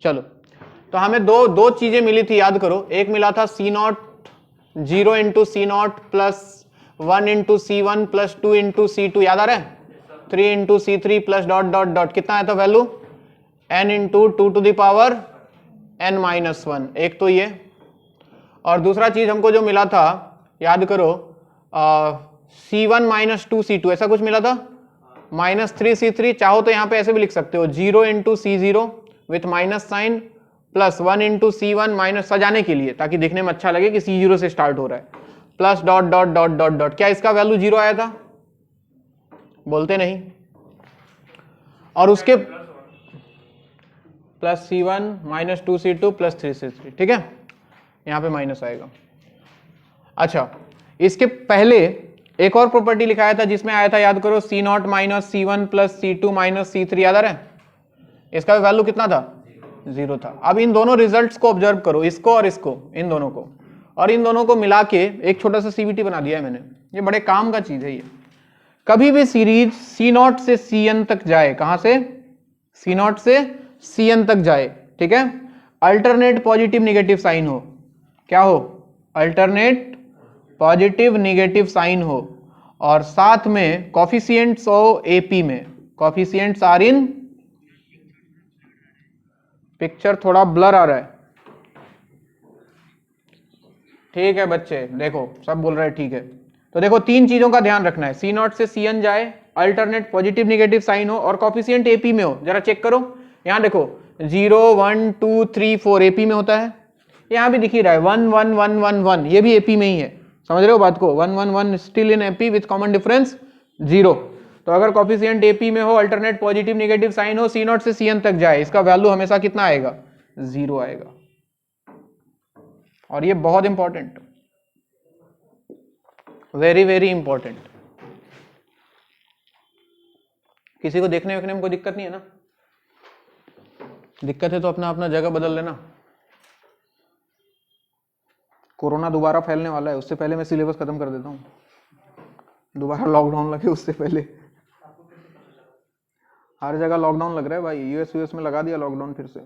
चलो, तो हमें दो चीजें मिली थी, याद करो। एक मिला था C0 0 into C0 plus 1 into C1 plus 2 into C2, याद आ रहा है? 3 into C3 plus dot dot dot, कितना आया था value? n into 2 to the power n minus 1। एक तो ये, और दूसरा चीज हमको जो मिला था, याद करो, C1 माइनस 2 C2, ऐसा कुछ मिला था, माइनस 3 C3। चाहो तो यहाँ पे ऐसे भी लिख सकते हो, 0 into C0 with minus sign plus 1 into C1 minus, सजाने के लिए, ताकि दिखने में अच्छा लगे कि C0 से स्टार्ट हो रहा है, plus dot dot dot dot dot. क्या इसका वैल्यू 0 आया था? बोलते नहीं। और उसके plus C1 minus 2 C2 plus 3 C3, ठीक है, यहाँ पे माइनस आएगा। अच्छा, इसके पहले एक और प्रॉपर्टी लिखाया था जिसमें आया था, याद करो, C0 minus C1 plus C2 minus C3, याद आ रहा है? इसका वैल्यू कितना था? 0 था। अब इन दोनों रिजल्ट्स को ऑब्जर्व करो, इसको और इसको, इन दोनों को, और इन दोनों को मिला के एक छोटा सा CVT बना दिया है मैंने। ये बड़े काम का चीज है ये। कभी भी सीरीज C0 से Cn तक जाए, कहां से? C0 से Cn तक जाए, ठीक है, अल्टरनेट पॉजिटिव निगेटिव साइन हो। क्या हो? अल्टरनेट पॉजिटिव निगेटिव साइन हो, और साथ में कॉफिशिएंट्स हो AP में, कॉफिशिएंट्स आर इन, पिक्चर थोड़ा ब्लर आ रहा है, ठीक है बच्चे, देखो सब बोल रहे हैं ठीक है। तो देखो, तीन चीजों का ध्यान रखना है, C0 से Cn जाए, अल्टरनेट पॉजिटिव निगेटिव साइन हो, और कॉफिशिएंट AP में हो। जरा चेक करो, यहां देखो 0 1 2 3 4 AP में होता है, यहां भी दिख ही रहा है 1 1 1 1 1, ये भी AP में ही है। समझ रहे हो बात को? 1 1 1 still in AP with common difference 0। तो अगर कॉफिशिएंट AP में हो, अल्टरनेट पॉजिटिव निगेटिव साइन हो, C0 से Cn तक जाए, इसका वैल्यू हमेशा कितना आएगा? 0 आएगा। और ये बहुत इंपॉर्टेंट, वेरी वेरी इंपॉर्टेंट। किसी को देखने वेखने में कोई दिक्कत नहीं है ना? दिक्कत है तो अपना अपना जगह बदल लेना। कोरोना दोबारा फैलने वाला है, उससे पहले मैं सिलेबस खत्म कर देता हूँ, दोबारा लॉकडाउन लगे उससे पहले। हर जगह लॉकडाउन लग रहा है भाई, यूएस में लगा दिया लॉकडाउन फिर से,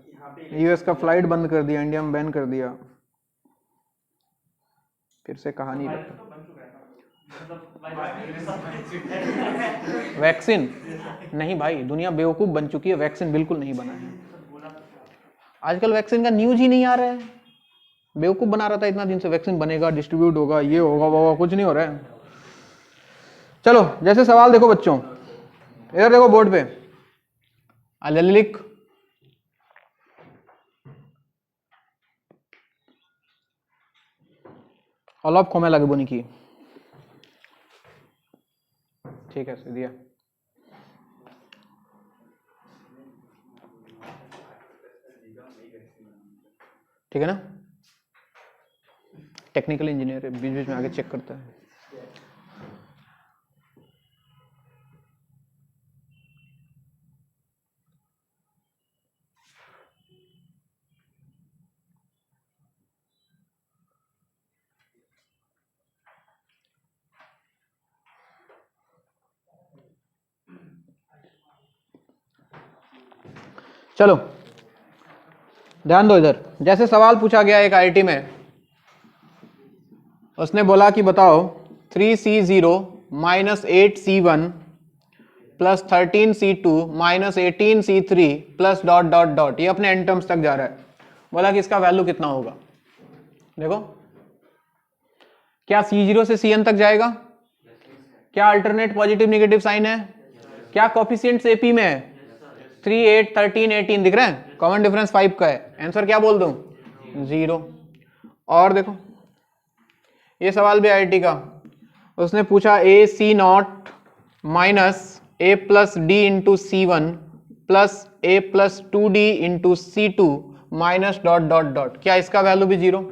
यूएस का फ्लाइट बंद कर दिया, इंडिया में बैन कर दिया, फिर से कहानी वैक्सीन नहीं भाई, दुनिया बेवकूफ बन चुकी है, वैक्सीन बिल्कुल नहीं बना है। आजकल वैक्सीन का न्यूज ही नहीं आ रहा है, बेवकूफ बना रहा था इतना दिन से, वैक्सीन बनेगा, डिस्ट्रीब्यूट होगा, ये होगा वो, कुछ नहीं हो रहा है। चलो, जैसे सवाल देखो बच्चों, इधर देखो बोर्ड पे, लिख, অলপ সময় লাগবে নাকি? ঠিক আছে দিয়া, ठीक है ना? टेक्निकल इंजीनियर है, बीच बीच में आगे चेक करता है। चलो ध्यान दो इधर, जैसे सवाल पूछा गया एक IIT में, उसने बोला कि बताओ 3C0 minus 8C1 plus 13C2 minus 18C3 plus dot dot dot, ये अपने एंड टर्म्स तक जा रहा है। बोला कि इसका वैल्यू कितना होगा। देखो, क्या C0 से Cn तक जाएगा? क्या अल्टरनेट पॉजिटिव निगेटिव साइन है? क्या कॉफिशिएंट्स AP में है? 3 8 13 18 दिख रहे हैं, कॉमन डिफरेंस 5 का है। आंसर क्या बोल दूं? 0। और देखो, ये सवाल भी IIT का, उसने पूछा AC0 minus A plus D into C1 plus A plus 2D into C2 minus dot dot dot, क्या इसका वैल्यू भी 0?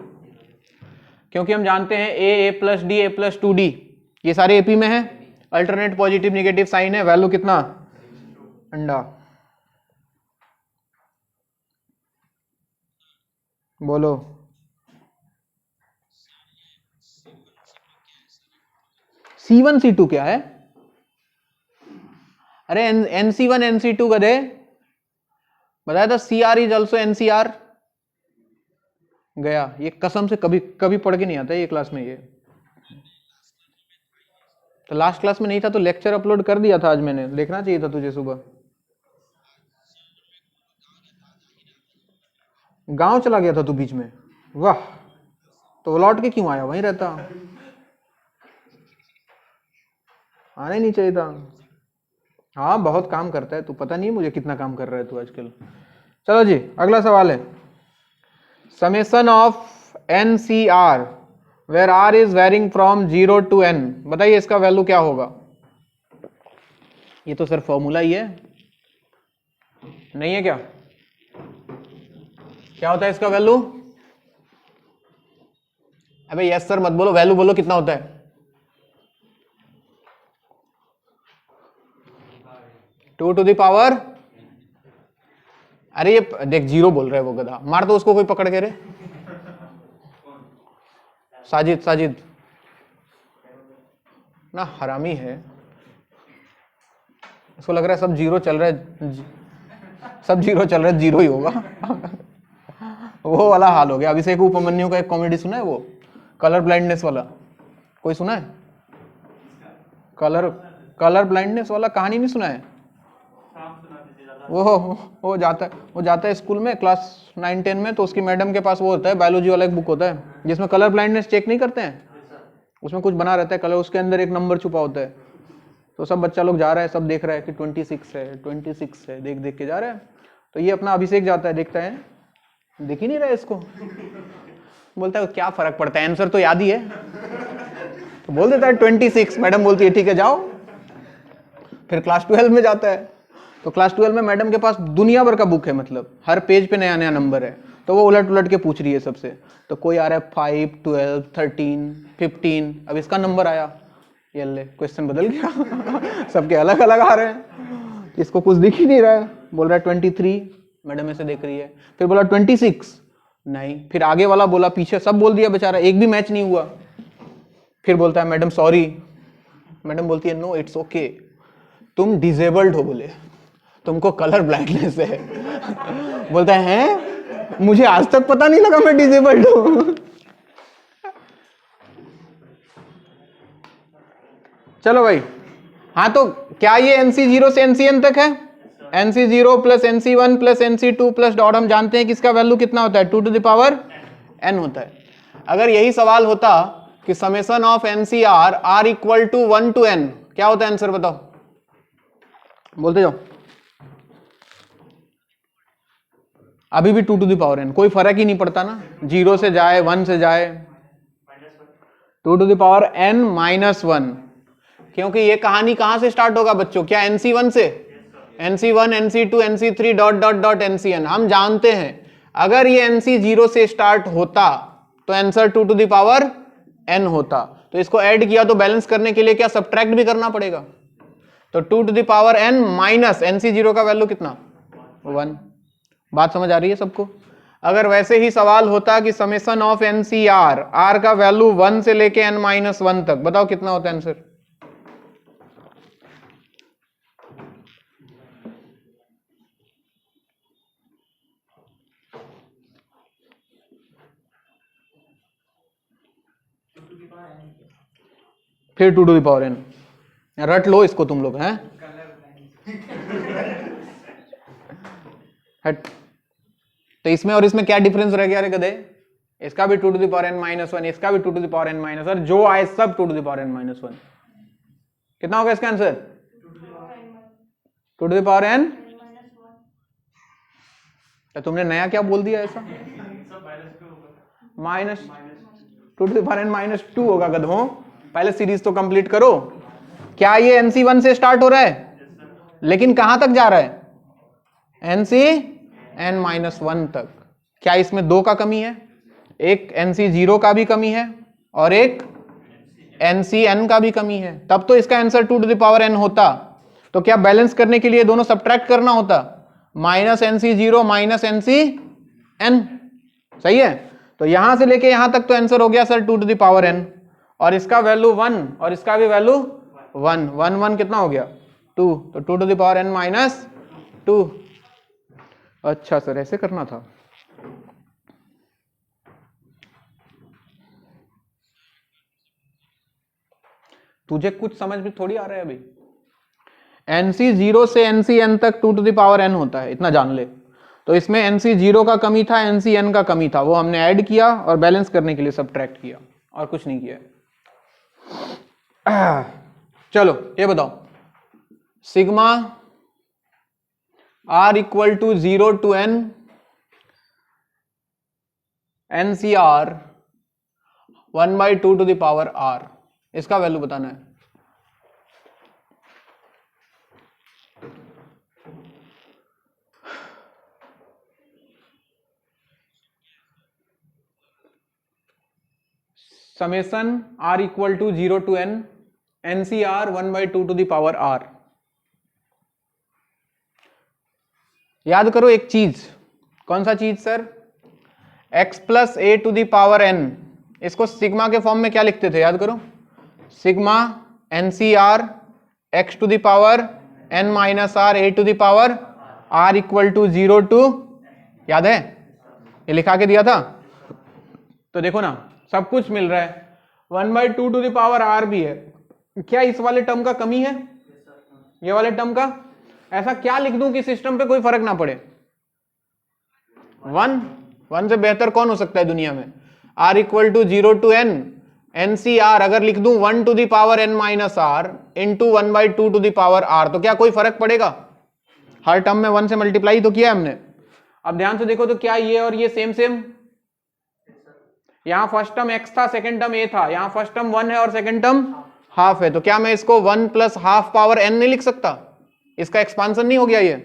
क्योंकि हम जानते हैं A plus D A plus 2D ये सारे AP में है, अल्टरनेट पॉजिटिव निगेटिव साइन है, वैल्यू कितना? अंडा। बोलो, C1 C2 क्या है? अरे NC1 NC2 गधे, बताया था CR इज ऑल्सो NCR। गया ये कसम से कभी कभी पढ़ के नहीं आता ये क्लास में। ये तो लास्ट क्लास में नहीं था तो लेक्चर अपलोड कर दिया था आज मैंने, देखना चाहिए था तुझे सुबह। गांव चला गया था तू बीच में, वाह। तो लौट के क्यों आया, वहीं रहता, आना ही नहीं चाहिए था। हाँ बहुत काम करता है तू, पता नहीं मुझे कितना काम कर रहा है तू आजकल। चलो जी अगला सवाल है, summation of NCR where R is varying from 0 to N, बताइए इसका वैल्यू क्या होगा। ये तो सर फॉर्मूला ही है, नहीं है क्या? क्या होता है इसका वैल्यू? अबे यस सर मत बोलो, वैल्यू बोलो कितना होता है। 2 to the power, अरे ये देख 0 बोल रहा है वो गधा, मार दो उसको कोई पकड़ के रे। साजिद साजिद ना हरामी है, इसको लग रहा है सब 0 चल रहा है, सब 0 चल रहा है, 0 ही होगा। वो वाला हाल हो गया। अभिषेक उपमन्यु का एक कॉमेडी सुना है, वो कलर ब्लाइंडनेस वाला, कोई सुना है? कलर ब्लाइंडनेस वाला कहानी नहीं सुना है? वो जाता है स्कूल में क्लास 9-10 में, तो उसकी मैडम के पास वो होता है बायोलॉजी वाला एक बुक होता है जिसमें कलर ब्लाइंडनेस चेक नहीं करते हैं, उसमें कुछ बना रहता है कलर, उसके अंदर एक नंबर छुपा होता है। तो सब बच्चा लोग जा रहा है, सब देख रहा है कि 26 है 26 है, देख देख के जा रहा है। तो ये अपना अभिषेक जाता है, देखता है दिख ही नहीं रहा है इसको, बोलता है क्या फर्क पड़ता है, आंसर तो याद ही है। तो बोल देता है 26, मैडम बोलती है ठीक है जाओ। फिर क्लास 12 में जाता है, तो क्लास 12 में मैडम के पास दुनिया भर का बुक है, मतलब हर पेज पे नया नया नंबर है। तो वो उलट उलट के पूछ रही है सबसे, तो कोई आ रहा है 5, 12, 13, 15, अब इसका नंबर आया, ये ले क्वेश्चन बदल गया। सबके अलग अलग आ रहे हैं, इसको कुछ दिख ही नहीं रहा है, बोल रहा है 23, मैडम ऐसे देख रही है। फिर बोला 26, नहीं। फिर आगे वाला बोला, पीछे सब बोल दिया बेचारा, एक भी मैच नहीं हुआ। फिर बोलता है मैडम सॉरी, मैडम बोलती है नो इट्स ओके, तुम डिसेबल्ड हो, बोले तुमको कलर ब्लाइंडनेस है। बोलता है मुझे आज तक पता नहीं लगा मैं डिसेबल्ड हूं। चलो भाई, हाँ तो क्या ये NC0 से NCN तक है? NC0 plus NC1 plus NC2 plus dot, हम जानते हैं कि इसका वैल्यू कितना होता है, 2 to the power n होता है। अगर यही सवाल होता कि summation of NCR R equal to 1 to n, क्या होता है आंसर बताओ, बोलते जाओ। अभी भी 2 to the power n, कोई फर्क ही नहीं पड़ता ना, 0 से जाए 1 से जाए, 2 to the power n minus 1। क्योंकि ये कहानी कहां से स्टार्ट होगा बच्चों, क्या NC1 से? NC1 NC2 NC3 dot dot dot NCN। हम जानते हैं अगर ये NC0 से स्टार्ट होता तो answer 2 to the power n होता। तो इसको ऐड किया तो बैलेंस करने के लिए क्या सब्ट्रैक्ट भी करना पड़ेगा, तो 2 to the power n minus NC0 का वैल्यू कितना, 1। बात समझ आ रही है सबको? अगर वैसे ही सवाल होता कि समेशन ऑफ NCR R का वैल्यू 1 से लेके n-1 तक, बताओ कितना होता है आंसर? फिर 2 to the power n, रट लो इसको तुम लोग हैं। हट, तो इसमें और इसमें क्या डिफरेंस रह गया रे गधे? इसका भी 2 to the power n minus 1, इसका भी 2 to the power n minus 1, जो आए सब 2 to the power n minus 1। कितना होगा इसका answer? 2 to the power n। तो तुमने नया क्या बोल दिया ऐसा? Minus 2 to the power n minus 2 होगा गधों, पहले सीरीज तो कंप्लीट करो। क्या ये NC1 से स्टार्ट हो रहा है, लेकिन कहां तक जा रहा है, NCn-1 तक। क्या इसमें 2 का कमी है, एक NC0 का भी कमी है और एक NCN का भी कमी है, तब तो इसका answer 2 to the power n होता। तो क्या बैलेंस करने के लिए दोनों सब्ट्रैक्ट करना होता, माइनस NC0 माइनस NCn, सही है। तो यहां से लेके यहां तक तो आंसर हो गया sir 2 to the power n, और इसका वैल्यू 1 और इसका भी वैल्यू 1, 1 1 कितना हो गया 2, तो 2 to the power n minus 2। अच्छा सर ऐसे करना था। तुझे कुछ समझ में थोड़ी आ रहा है अभी। एनसी 0 से एनसी एन तक 2 टू द पावर n होता है, इतना जान ले। तो इसमें एनसी 0 का कमी था, एनसी n का कमी था, वो हमने ऐड किया और बैलेंस करने के लिए सब्ट्रैक्ट किया और कुछ नहीं किया। चलो ये बताओ, sigma r equal to 0 to n NCR 1/2 to the power r, इसका वैल्यू बताना है। Summation r equal to 0 to n NCR 1/2 to the power r। याद करो एक चीज, कौन सा चीज sir? x plus a to the power n, इसको सिग्मा के फॉर्म में क्या लिखते थे, याद करो? Sigma NCR x to the power n minus r a to the power r equal to 0 to, याद है ये लिखा के दिया था। तो देखो ना सब कुछ मिल रहा है, 1/2 टू द पावर r भी है। क्या इस वाले टर्म का कमी है? ये वाले टर्म का। ऐसा क्या लिख दूं कि सिस्टम पे कोई फर्क ना पड़े? 1 से बेहतर कौन हो सकता है दुनिया में? r equal to 0 to n NCR अगर लिख दूं 1 to the power n minus r into 1/2 to the power r, तो क्या कोई फर्क पड़ेगा? हर टर्म में 1 से मल्टीप्लाई तो किया हमने। अब ध्यान से देखो तो क्या ये और ये सेम सेम? यहां फर्स्ट टर्म x था, सेकंड टर्म a था, यहां फर्स्ट टर्म 1 है और सेकंड टर्म हाफ है, तो क्या मैं इसको 1 प्लस हाफ पावर n नहीं लिख सकता? इसका एक्सपांशन नहीं हो गया, ये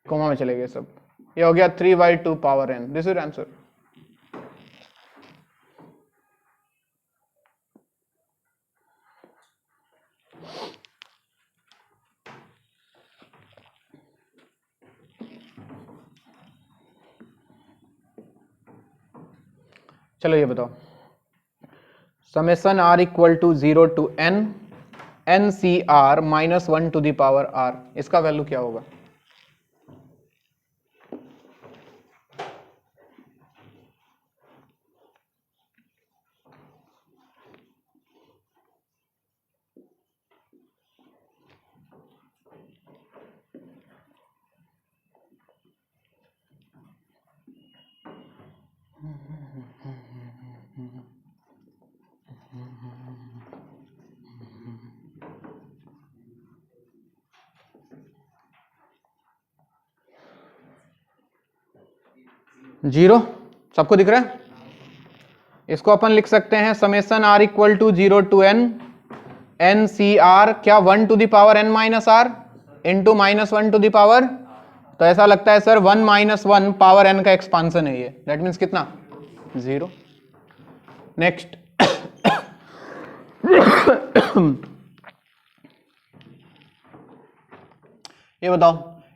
कोमा में चले गए सब, ये हो गया 3/2 power n। This is answer. चलो ये बताओ, summation r equal to 0 to n NCR minus 1 to the power r, इसका वैल्यू क्या होगा? जीरो, सबको दिख रहा है? इसको अपन लिख सकते हैं summation r equal to 0 to n NCR, क्या 1 to the power n minus r into minus 1 to the power, तो ऐसा लगता है सर 1 माइनस 1 पावर n का एक्सपांसन है ये, दैट मीन्स कितना? 0। नेक्स्ट ये बताओ,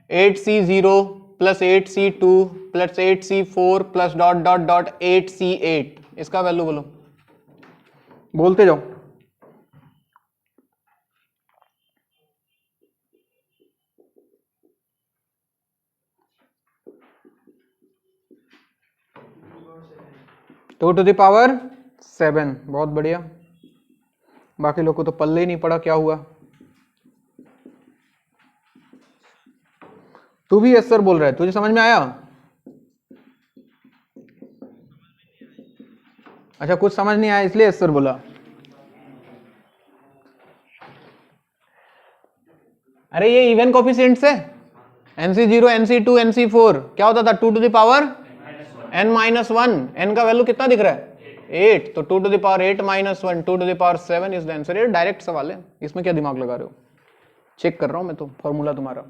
8C0 plus 8C2 plus 8C4 plus dot dot dot 8C8, इसका वैल्यू बोलो, बोलते जाओ। टू टू द पावर 7, बहुत बढ़िया। बाकी लोग को तो पल्ले ही नहीं पड़ा क्या हुआ। तू भी यस सर बोल रहा है, तुझे समझ में आया? अच्छा कुछ समझ नहीं आया इसलिए यस सर बोला। अरे ये इवन कोफिशिएंट्स है, NC0 NC2 NC4 क्या होता था? 2 to the power n minus 1, n का वैल्यू कितना दिख रहा है? 8, तो 2 to the power 8 minus 1 2 to the power 7 is the answer. ये डायरेक्ट सवाल है, इसमें क्या दिमाग लगा रहे हो? चेक कर रहा हूं मैं तो फॉर्मूला तुम्हारा।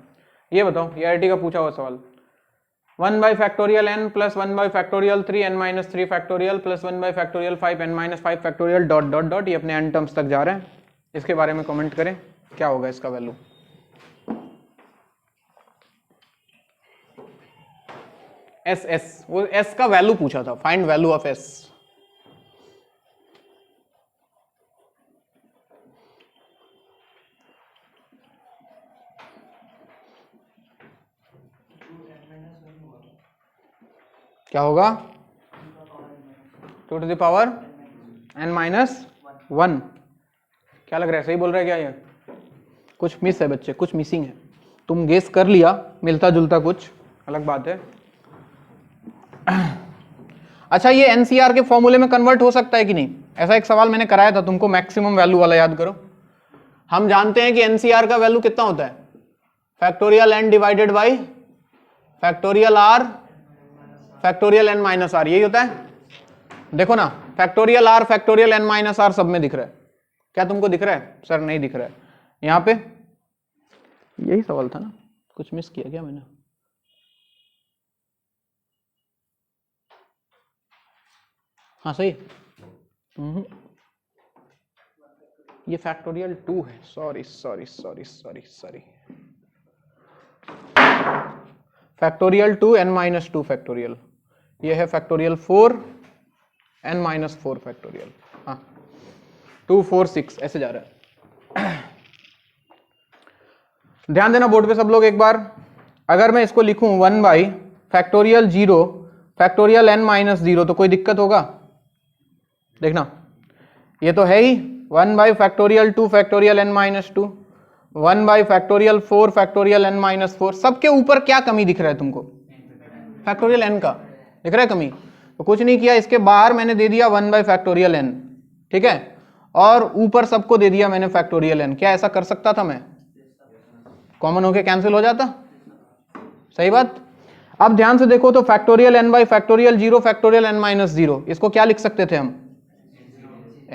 ये बताओ, ये IIT का पूछा हुआ सवाल, 1 by factorial n plus 1 by factorial 3 n minus 3 factorial plus 1 by factorial 5 n minus 5 factorial dot dot dot, ये अपने n टर्म्स तक जा रहे हैं। इसके बारे में कमेंट करें क्या होगा इसका वैल्यू। एस वो s का वैल्यू पूछा था, फाइंड वैल्यू ऑफ s। क्या होगा 2 to the power n-1। क्या लग रहा है, सही बोल रहा है क्या ये? कुछ मिस है बच्चे, कुछ मिसिंग है। तुम गेस कर लिया मिलता जुलता कुछ, अलग बात है। अच्छा, ये एनसीआर के फॉर्मूले में कन्वर्ट हो सकता है कि नहीं? ऐसा एक सवाल मैंने कराया था तुमको, मैक्सिमम वैल्यू वाला, याद करो। हम जानते हैं कि एनसीआर का वैल्यू कितना होता है, factorial n divided by factorial r factorial n minus r, यही होता है। देखो ना, factorial r factorial n minus r सब में दिख रहा है। क्या तुमको दिख रहा है? सर नहीं दिख रहा है। यहां पे यही सवाल था ना, कुछ मिस किया क्या मैंने? हाँ सही। ये फैक्टोरियल 2 है, sorry sorry sorry sorry sorry, factorial 2 n minus 2 factorial, ये है फैक्टोरियल 4 n माइनस 4 फैक्टोरियल। हाँ 2 4 6 ऐसे जा रहा है। ध्यान देना बोर्ड पे सब लोग एक बार, अगर मैं इसको लिखूं 1 by factorial 0 factorial n minus 0 तो कोई दिक्कत होगा? देखना, ये तो है ही 1 by factorial 2 factorial n minus 2, 1 by factorial 4 factorial n minus 4। सबके ऊपर क्या कमी दिख रहा है तुमको? फैक्टोरियल n का दिख रहा है कमी। तो कुछ नहीं किया, इसके बाहर मैंने दे दिया 1 बाई फैक्टोरियल n, ठीक है, और ऊपर सबको दे दिया मैंने फैक्टोरियल n। क्या ऐसा कर सकता था मैं? कॉमन होके कैंसिल हो जाता, सही बात। अब ध्यान से देखो तो factorial n by factorial 0 factorial n minus 0, इसको क्या लिख सकते थे हम?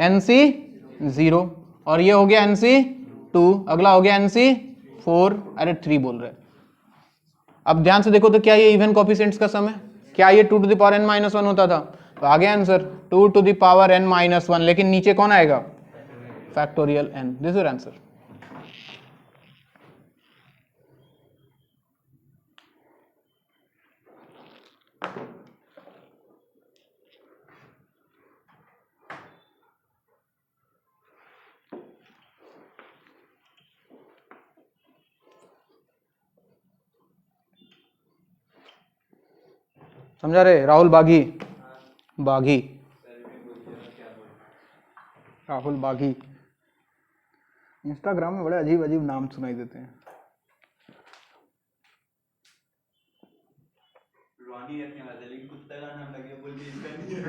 nc 0, और ये हो गया nc 2, अगला हो गया nc 4, अरे 3 बोल रहे। अब ध्यान से देखो तो क्या ये इवन कोफिशिएंट्स का सम है? क्या ये 2 to the power n minus 1 होता था? तो आ गया answer 2 to the power n minus 1, लेकिन नीचे कौन आएगा? Factorial n। This is answer. समझा रहे? राहुल बागी, बागी, राहुल बागी। इंस्टाग्राम में बड़े अजीब अजीब नाम सुनाई देते हैं। रॉनी रखने वाला, लेकिन कुत्ता का नाम लगे बोल के इसका नहीं है।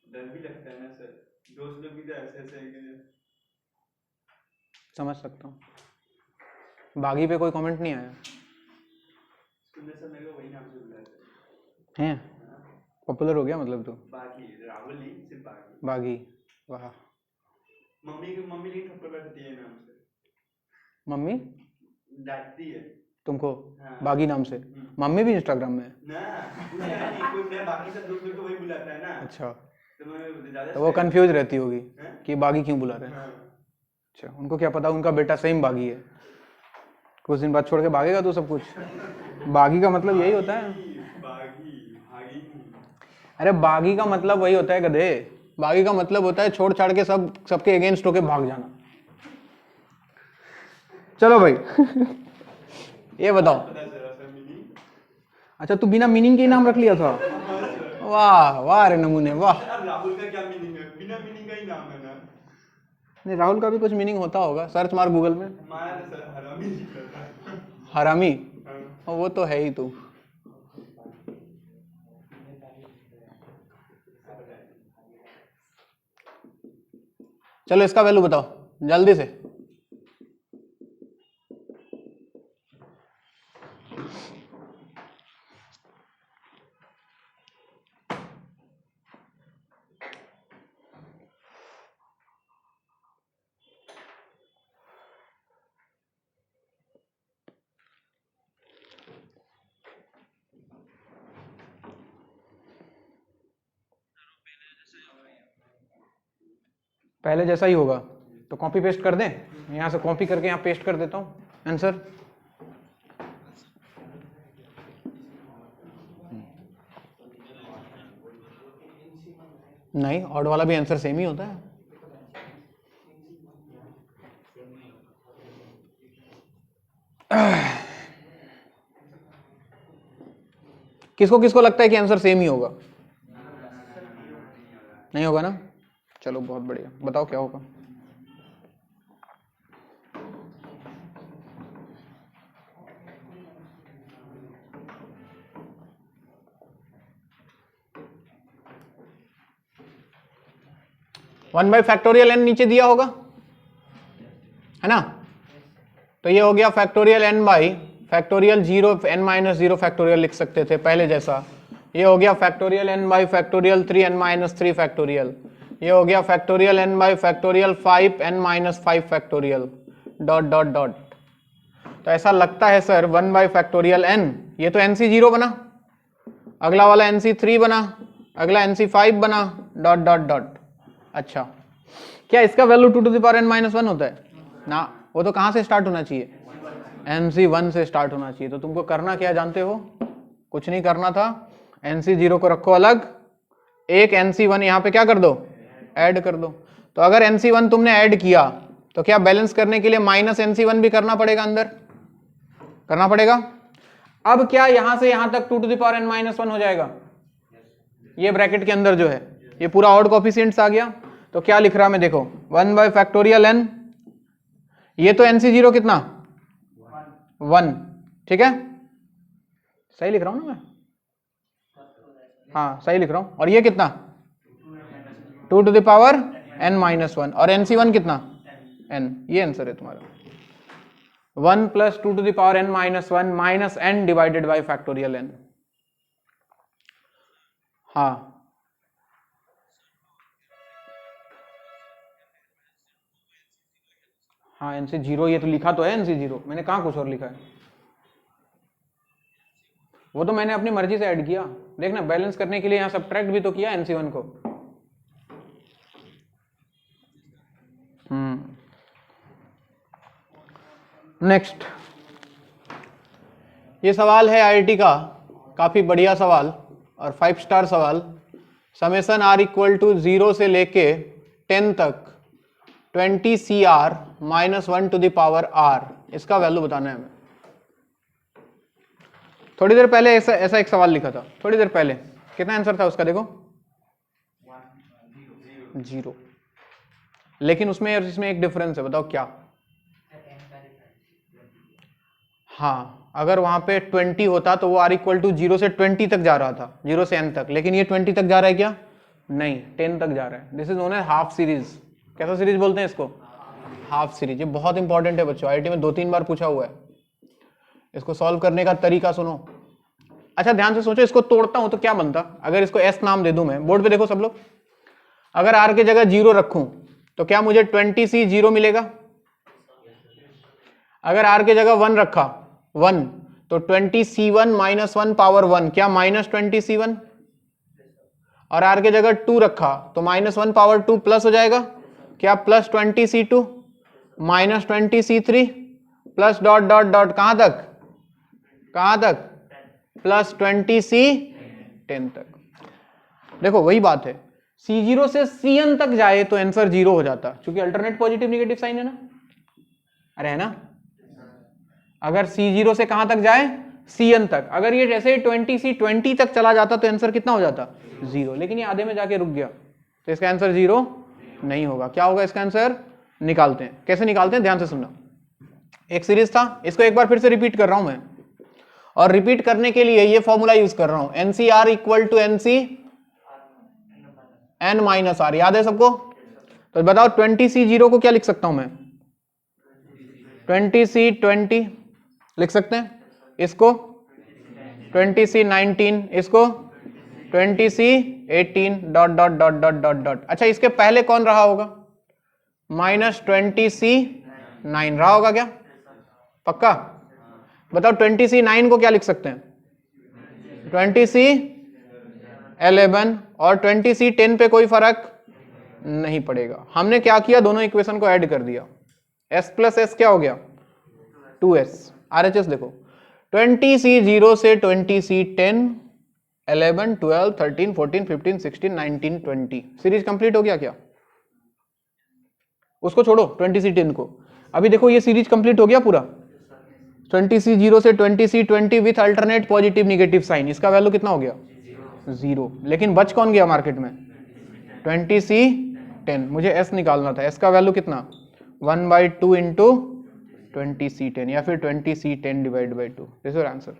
डर भी लगता है ना सर, दोस्त लोग भी तो ऐसे ऐसे हैं। समझ सकता हूँ। बागी पे कोई कमेंट नहीं आया। सुनने से लगा वही नाम से बुलाते हैं, पॉपुलर हो गया मतलब तो। बागी, राहुल नहीं, सिर्फ बागी। बागी, वाह। मम्मी नहीं थप्पड़ बैठती है नाम से। मम्मी डांटती है तुमको? हाँ। बागी नाम से? मम्मी भी इंस्टाग्राम में है? ना, नहीं, कोई मैं बाकी सब दोस्त लोग को वही बुलाता है ना। अच्छा, तो मैं ज्यादा तो वो कंफ्यूज रहती होगी हैं? कि बागी क्यों बुला रहे हैं। हाँ। अच्छा, उनको क्या पता उनका बेटा सेम बागी है, कुछ दिन बाद छोड़ के भागेगा तो सब कुछ। बागी का मतलब यही होता है। बागी भागी नहीं। अरे बागी का मतलब वही होता है गधे, बागी का मतलब होता है छोड़ छाड़ के सब सबके अगेंस्ट होके भाग जाना। चलो भाई ये बताओ। अच्छा, तू बिना मीनिंग के ही नाम रख लिया था? वाह वाह रे नमूने, वाह। राहुल का क्या मीनिंग है? बिना मीनिंग का ही नाम है ना। नहीं, राहुल का भी कुछ मीनिंग होता होगा, सर्च मार गूगल में। हमारा तो सर हरामी लिख रहा था। हरामी? हाँ। वो तो है ही तू। चलो इसका वैल्यू बताओ जल्दी से। पहले जैसा ही होगा तो कॉपी पेस्ट कर दें, यहां से कॉपी करके यहां पेस्ट कर देता हूं आंसर। नहीं, ऑड वाला भी आंसर सेम ही होता है। किसको किसको लगता है कि आंसर सेम ही होगा? नहीं होगा ना? चलो बहुत बढ़िया, बताओ क्या होगा? वन बाई फैक्टोरियल एन नीचे दिया होगा, है ना? तो ये हो गया factorial n by factorial 0 n minus 0 factorial लिख सकते थे पहले जैसा। ये हो गया factorial n by factorial 3 n minus 3 factorial. ये हो गया factorial n by factorial 5 n minus 5 factorial dot dot dot. तो ऐसा लगता है सर 1 बाई फैक्टोरियल एन, ये तो एन सी 0 बना, अगला वाला एन सी 3 बना, अगला एन सी 5 बना, डॉट डॉट डॉट। अच्छा, क्या इसका value 2 to the power n minus 1 होता है ना? वो तो कहां से स्टार्ट होना चाहिए? NC1 से स्टार्ट होना चाहिए। तो तुमको करना क्या जानते हो? कुछ नहीं करना था, NC0 को रखो अलग, एक NC1 यहाँ पे क्या कर दो? ऐड कर दो। तो अगर NC1 तुमने ऐड किया तो क्या बैलेंस करने के लिए माइनस NC1 भी करना पड़ेगा, अंदर करना पड़ेगा। अब क्या यहां से यहां तक 2 to the power n minus 1 हो जाएगा? ये ब्रैकेट के अंदर जो है ये पूरा ऑड कोफिशिएंट्स आ गया। तो क्या लिख रहा मैं देखो, 1 बाई फैक्टोरियल n, ये तो NC0 कितना? 1, ठीक है? सही लिख रहा हूं ना मैं? हाँ सही लिख रहा हूं। और ये कितना? 2 to the power n minus 1, और NC1 कितना? n। ये आंसर है तुम्हारा, 1 plus 2 to the power n minus 1 minus n divided by factorial n। हाँ हाँ NC0, ये तो लिखा तो है NC0, मैंने कहाँ कुछ और लिखा है? वो तो मैंने अपनी मर्जी से ऐड किया। देखना, बैलेंस करने के लिए यहाँ सब्ट्रैक्ट भी तो किया NC1 को। नेक्स्ट, ये सवाल है IIT का, काफी बढ़िया सवाल और 5 स्टार सवाल। समेशन r इक्वल टू 0 से लेके 10 तक 20 CR minus 1 to the power r, इसका वैल्यू बताना है हमें। थोड़ी देर पहले ऐसा एक सवाल लिखा था, थोड़ी देर पहले कितना आंसर था उसका? देखो 0, लेकिन उसमें और इसमें एक डिफरेंस है, बताओ क्या? हाँ, अगर वहां पे 20 होता तो वो r इक्वल टू 0 से 20 तक जा रहा था, 0 से n तक, लेकिन ये 20 तक जा रहा है क्या? नहीं, 10 तक जा रहा है। This is known as half series. कैसा सीरीज बोलते हैं इसको? Half series. ये बहुत इंपॉर्टेंट है बच्चों, IIT में 2-3 बार पूछा हुआ है। इसको सॉल्व करने का तरीका सुनो। अच्छा ध्यान से सोचो, इसको तोड़ता हूं तो क्या बनता? अगर इसको S नाम दे दूं मैं, बोर्ड पे देखो सब लोग, अगर r की जगह 0 रखूं तो क्या मुझे 20C 0 मिलेगा? अगर r की जगह 1 रखा 1 तो 20C1 माइनस 1 पावर 1, क्या माइनस 20C1? और r की जगह 2 रखा तो माइनस 1 पावर 2 प्लस हो जाएगा, क्या plus 20C2 minus 20C3 plus dot dot dot, कहां तक? कहां तक? प्लस 20C10 तक। देखो वही बात है, C0 से Cn तक जाए तो आंसर 0 हो जाता, क्योंकि अल्टरनेट पॉजिटिव नेगेटिव साइन है ना, अरे है ना? अगर C0 से कहां तक जाए? Cn तक। अगर ये जैसे 20C20 तक चला जाता तो आंसर कितना हो जाता? 0। लेकिन ये आधे में जाके रुक गया, तो इसका आंसर 0 नहीं होगा। क्या होगा इसका आंसर? निकालते हैं। कैसे निकालते हैं, ध्यान से सुनना। एक सीरीज था, इसको एक बार फिर से रिपीट कर रहा हूं मैं, और रिपीट करने के लिए ये फॉर्मूला यूज कर रहा हूं, NCR equal to NC n minus r। याद है सबको? तो बताओ 20C0 को क्या लिख सकता हूं मैं? 20C20 लिख सकते हैं, इसको 20C19, इसको 20C18 dot dot dot dot dot dot. अच्छा, इसके पहले कौन रहा होगा? माइनस 20C9 रहा होगा क्या? पक्का? बताओ 20C9 को क्या लिख सकते हैं? 20C11। और 20C10 पे कोई फर्क नहीं पड़ेगा। हमने क्या किया, दोनों इक्वेशन को ऐड कर दिया, s प्लस s क्या हो गया? 2s। RHS देखो, 20C0 से 20C10 11 12 13 14 15 16 19 20 सीरीज कंप्लीट हो गया क्या? उसको छोड़ो 20C10 को, अभी देखो ये सीरीज कंप्लीट हो गया पूरा। 20C 0 से 20C 20 with alternate positive negative sign, इसका वैल्यू कितना हो गया 0। लेकिन बच कौन गया मार्केट में 20C 10, मुझे S निकालना था, S का वैल्यू कितना 1/2 इंटू 20C 10 या फिर 20C 10 divide by 2, this is answer.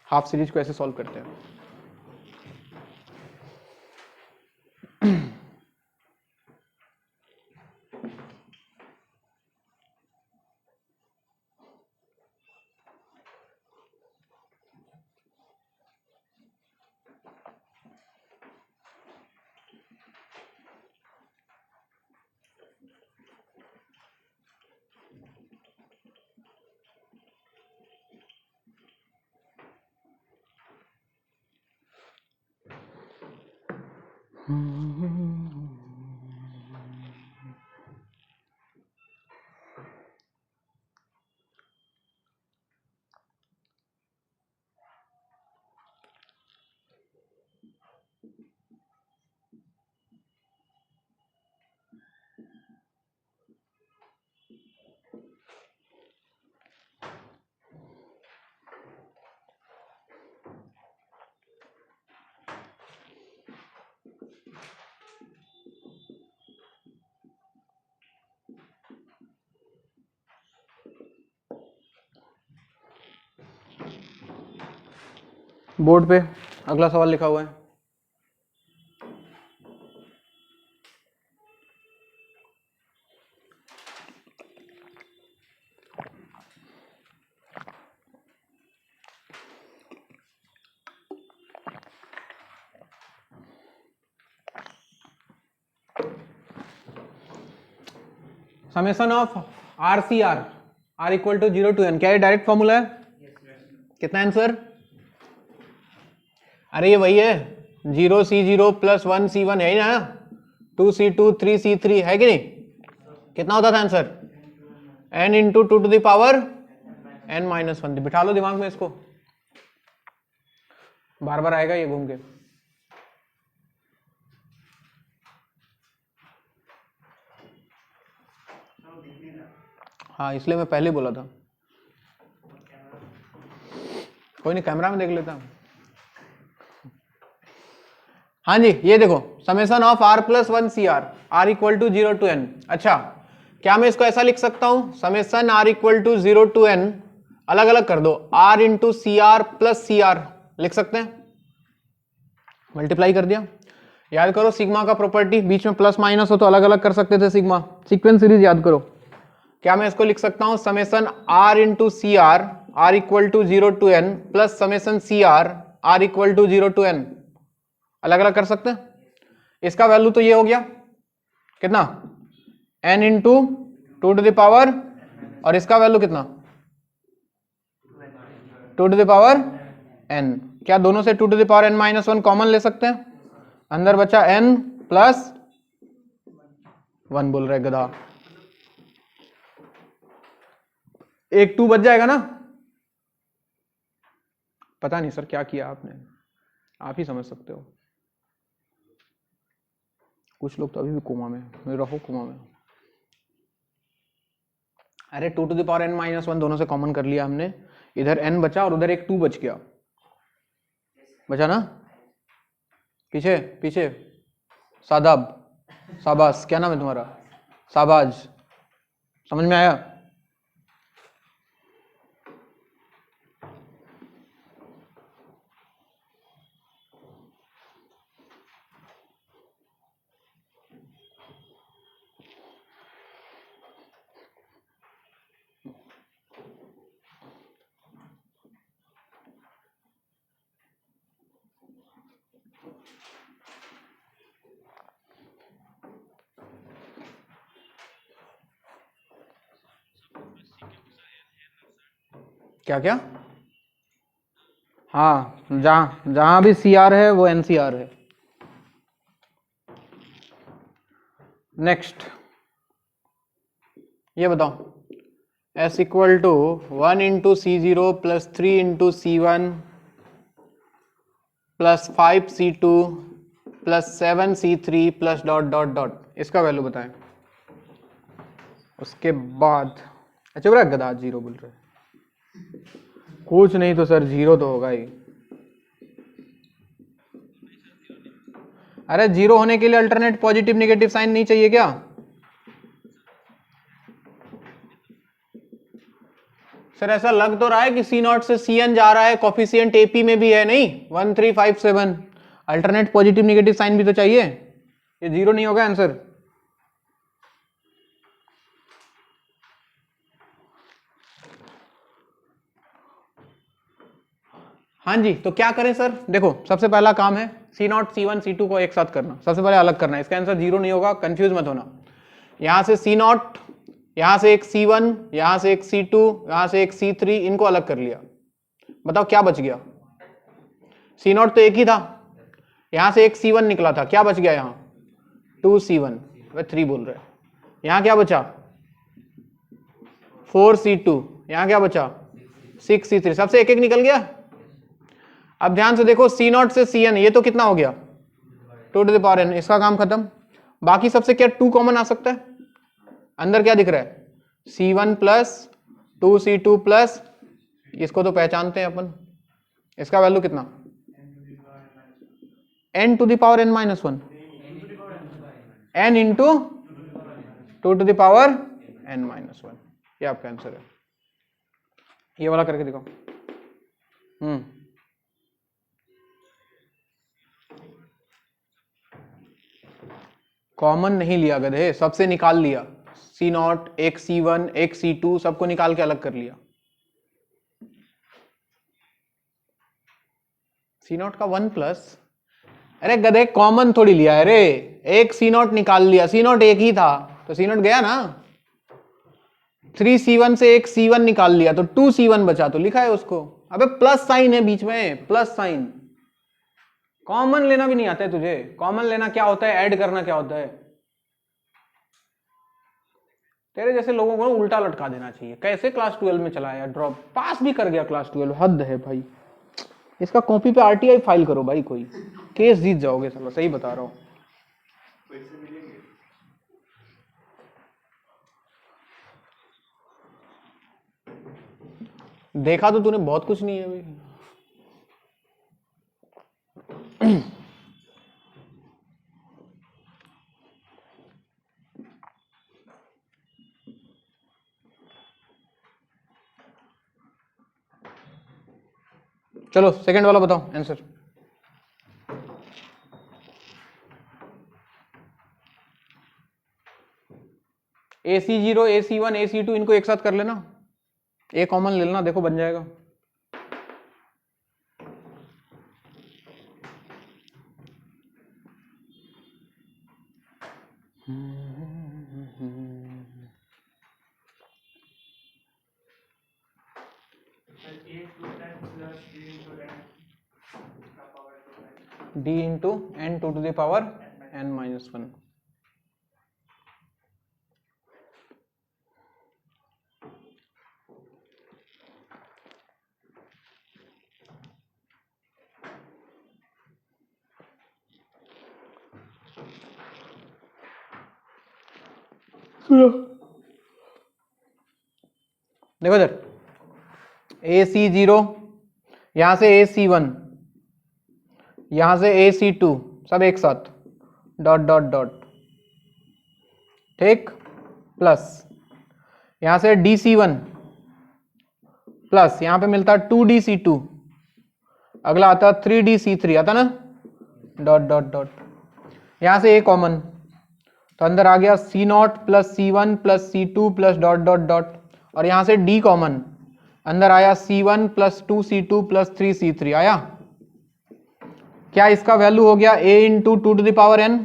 Half series को ऐसे सॉल्व करते हैं। बोर्ड पे अगला सवाल लिखा हुआ है, summation of RCR R equal to 0 to n, क्या ये डायरेक्ट फॉर्मूला है? कितना आंसर? अरे ये वही है 0C0 प्लस 1C1 है ही ना, 2C2 3C3 है कि नहीं? कितना होता था answer? n into 2 to the power n-1। बिठा लो दिमाग में इसको, बार बार आएगा ये घूम के। हाँ इसलिए मैं पहले बोला था, कोई नहीं कैमरा में देख लेता। हाँ जी ये देखो summation of R plus 1CR R equal to 0 to n। अच्छा क्या मैं इसको ऐसा लिख सकता हूं, summation R equal to 0 to n, अलग अलग कर दो, R into CR plus CR लिख सकते हैं, मल्टीप्लाई कर दिया। याद करो सिग्मा का प्रॉपर्टी, बीच में प्लस माइनस हो तो अलग अलग कर सकते थे सिग्मा, सीक्वेंस सीरीज याद करो। क्या मैं इसको लिख सकता हूं summation R into CR R equal to 0 to n plus summation CR R equal to 0 to n, अलग अलग कर सकते हैं। इसका वैल्यू तो ये हो गया कितना n into 2 to the power, और इसका वैल्यू कितना 2 टू द पावर n। क्या दोनों से 2 to the power n-1 common ले सकते हैं? अंदर बचा n प्लस 1 बोल रहे गधा, एक 2 बच जाएगा ना। पता नहीं सर क्या किया आपने, आप ही समझ सकते हो। कुछ लोग तो अभी भी कोमा में, रहो कोमा में। अरे 2 टू द पावर n-1 दोनों से कॉमन कर लिया हमने, इधर n बचा और उधर एक 2 बच गया, बचा ना। पीछे पीछे सादाब, शाबाश, क्या नाम है तुम्हारा? शाबाज, समझ में आया? क्या क्या? हाँ जहां जहां भी CR है वो NCR है। नेक्स्ट ये बताओ, S equal to 1 into C0 plus 3 into C1 plus 5C2 plus 7C3 plus dot dot dot, इसका वैल्यू बताएं। उसके बाद अच्छा बोला गधा 0 बोल रहे, कुछ नहीं तो सर जीरो तो होगा ही। अरे जीरो होने के लिए अल्टरनेट पॉजिटिव नेगेटिव साइन नहीं चाहिए क्या? सर ऐसा लग तो रहा है कि सी नॉट से सी एन जा रहा है, कॉफिशिएंट एपी में भी है नहीं 1357, अल्टरनेट पॉजिटिव नेगेटिव साइन भी तो चाहिए, ये जीरो नहीं होगा आंसर। हाँ जी, तो क्या करें सर? देखो सबसे पहला काम है C not C one C two को एक साथ करना, सबसे पहले अलग करना है, इसका आंसर जीरो नहीं होगा, कंफ्यूज मत होना। यहां से सी नॉट, यहां से एक सी वन, यहां से एक सी टू, यहां से एक सी थ्री, इनको अलग कर लिया, बताओ क्या बच गया? सी नॉट तो एक ही था, यहां से एक सी वन निकला था, क्या बच गया? यहां 2C1, वे 3 बोल रहे हैं। यहां क्या बचा? 4C2, यहां क्या बचा? 6C3, सबसे एक एक निकल गया। अब ध्यान से देखो सी नॉट से सी एन, ये तो कितना हो गया 2n, इसका काम खत्म। बाकी सबसे क्या 2 कॉमन आ सकता है? अंदर क्या दिख रहा है? C1 प्लस 2C2 प्लस, इसको तो पहचानते हैं अपन, इसका वैल्यू कितना? n to the power n minus 1, n into 2 to the power n minus 1, ये आपका आंसर है। ये वाला करके दिखाओ। कॉमन नहीं लिया गधे, सबसे निकाल लिया, सी नॉट, एक C1, एक C2, सबको निकाल के अलग कर लिया। सी नॉट का 1 प्लस, अरे गधे कॉमन थोड़ी लिया है रे, एक सी नॉट निकाल लिया, सी नॉट एक ही था तो सी नॉट गया ना। 3C1 से एक C1 निकाल लिया तो 2C1 बचा, तो लिखा है उसको। अबे प्लस साइन है बीच में, प्लस साइन। कॉमन लेना भी नहीं आता है तुझे? कॉमन लेना क्या होता है, ऐड करना क्या होता है? तेरे जैसे लोगों को उल्टा लटका देना चाहिए। कैसे क्लास 12 में चला यार, ड्रॉप, पास भी कर गया क्लास 12, हद है भाई। इसका कॉपी पे आरटीआई फाइल करो भाई, कोई केस जीत जाओगे साला, सही बता रहा हूं। पैसे मिलेंगे। देखा तो तूने बहुत कुछ नहीं है अभी। चलो सेकंड वाला बताओ आंसर। AC0, AC1, AC2 इनको एक साथ कर लेना, ए कॉमन ले लेना, देखो बन जाएगा। d into n to the power n minus 1। देखो इधर AC0, यहां से AC1, यहां से AC2, सब एक साथ डॉट डॉट डॉट, ठीक, प्लस यहां से DC1 प्लस यहां पे मिलता 2DC2, अगला आता 3DC3, आता ना, डॉट डॉट डॉट, यहां से ए कॉमन, तो अंदर आ गया C0 plus C1 plus C2 plus dot dot dot, और यहां से D कॉमन, अंदर आया C1 plus 2C2 plus 3C3 आया। क्या इसका वैल्यू हो गया a into 2 to the power n,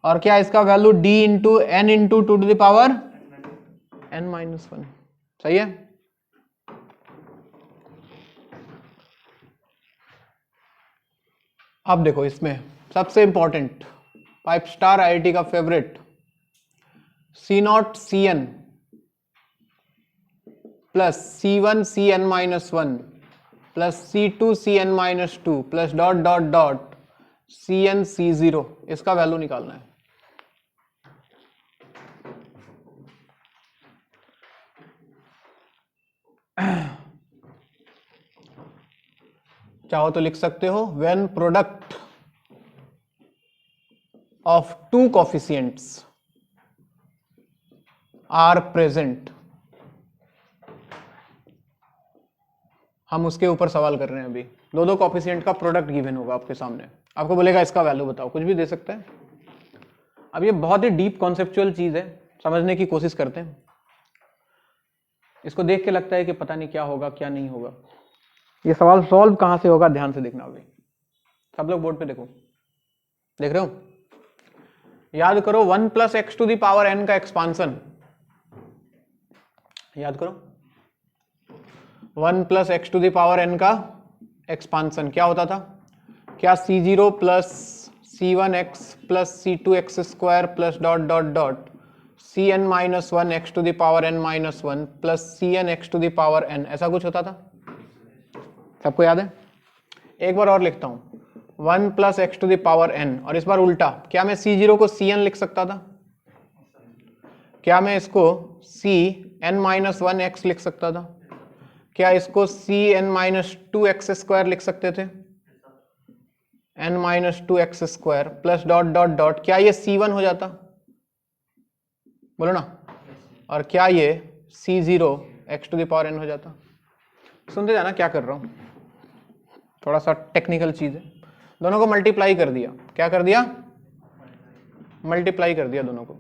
और क्या इसका value d into n into 2 to the power n minus 1, सही है। अब देखो इसमें सबसे इंपॉर्टेंट 5 स्टार आईआईटी का favourite, C0 Cn plus C1 Cn minus 1 plus C2 Cn minus 2 plus dot dot dot Cn C0, इसका वैल्यू निकालना है। चाहो तो लिख सकते हो when product of two coefficients are present. हम उसके ऊपर सवाल कर रहे हैं अभी। दो कोफिशिएंट का प्रोडक्ट गिवन होगा आपके सामने, आपको बोलेगा इसका वैल्यू बताओ, कुछ भी दे सकता है। अब ये बहुत ही डीप कॉन्सेप्चुअल चीज है, समझने की कोशिश करते हैं। इसको देख के लगता है कि पता नहीं क्या होगा क्या नहीं होगा। ये सवाल सॉल्व कहां से होगा, ध्यान से देखना अभी। सब लोग बोर्ड पे देखो, देख रहे हो? याद करो 1 + x⁴n का एक्सपांसन, याद करो 1 + x⁴n का एक्सपांसन क्या होता था? क्या c0 + c1x + c2x² plus dot dot dot cn - 1 x⁴n - 1 plus cn x⁴n, ऐसा कुछ होता था? सबको याद है? एक बार और लिखता हूं, 1 + x⁴n, और इस बार उल्टा। क्या मैं c0 को cn लिख सकता था? क्या मैं इसको cn - 1 x लिख सकता था? क्या इसको cn - 2 x² लिख सकते थे? n - 2 x² plus dot dot dot, क्या ये c1 हो जाता? बोलो ना। और क्या ये c0 x⁴n हो जाता? सुनते जाना क्या कर रहा हूं, थोड़ा सा टेक्निकल चीज है। दोनों को मल्टीप्लाई कर दिया, क्या कर दिया? मल्टीप्लाई कर दिया दोनों को।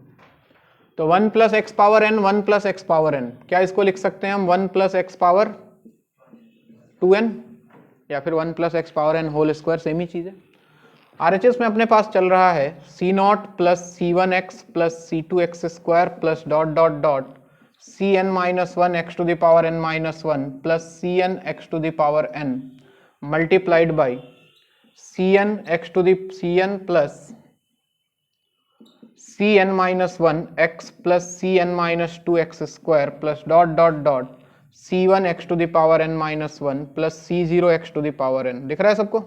तो 1 + x⁴n 1 + x⁴n, क्या इसको लिख सकते हैं हम 1 + x⁴2n या फिर 1 + x⁴n², सेम ही चीज है। RHS में अपने पास चल रहा है c0 + c1x + c2x² plus dot dot dot cn - 1 x⁴n - 1 plus cn x⁴n multiplied by cn plus cn - 1 x plus cn - 2 x² plus dot dot dot c1 x⁴n - 1 plus c0 x⁴n। दिख रहा है सबको?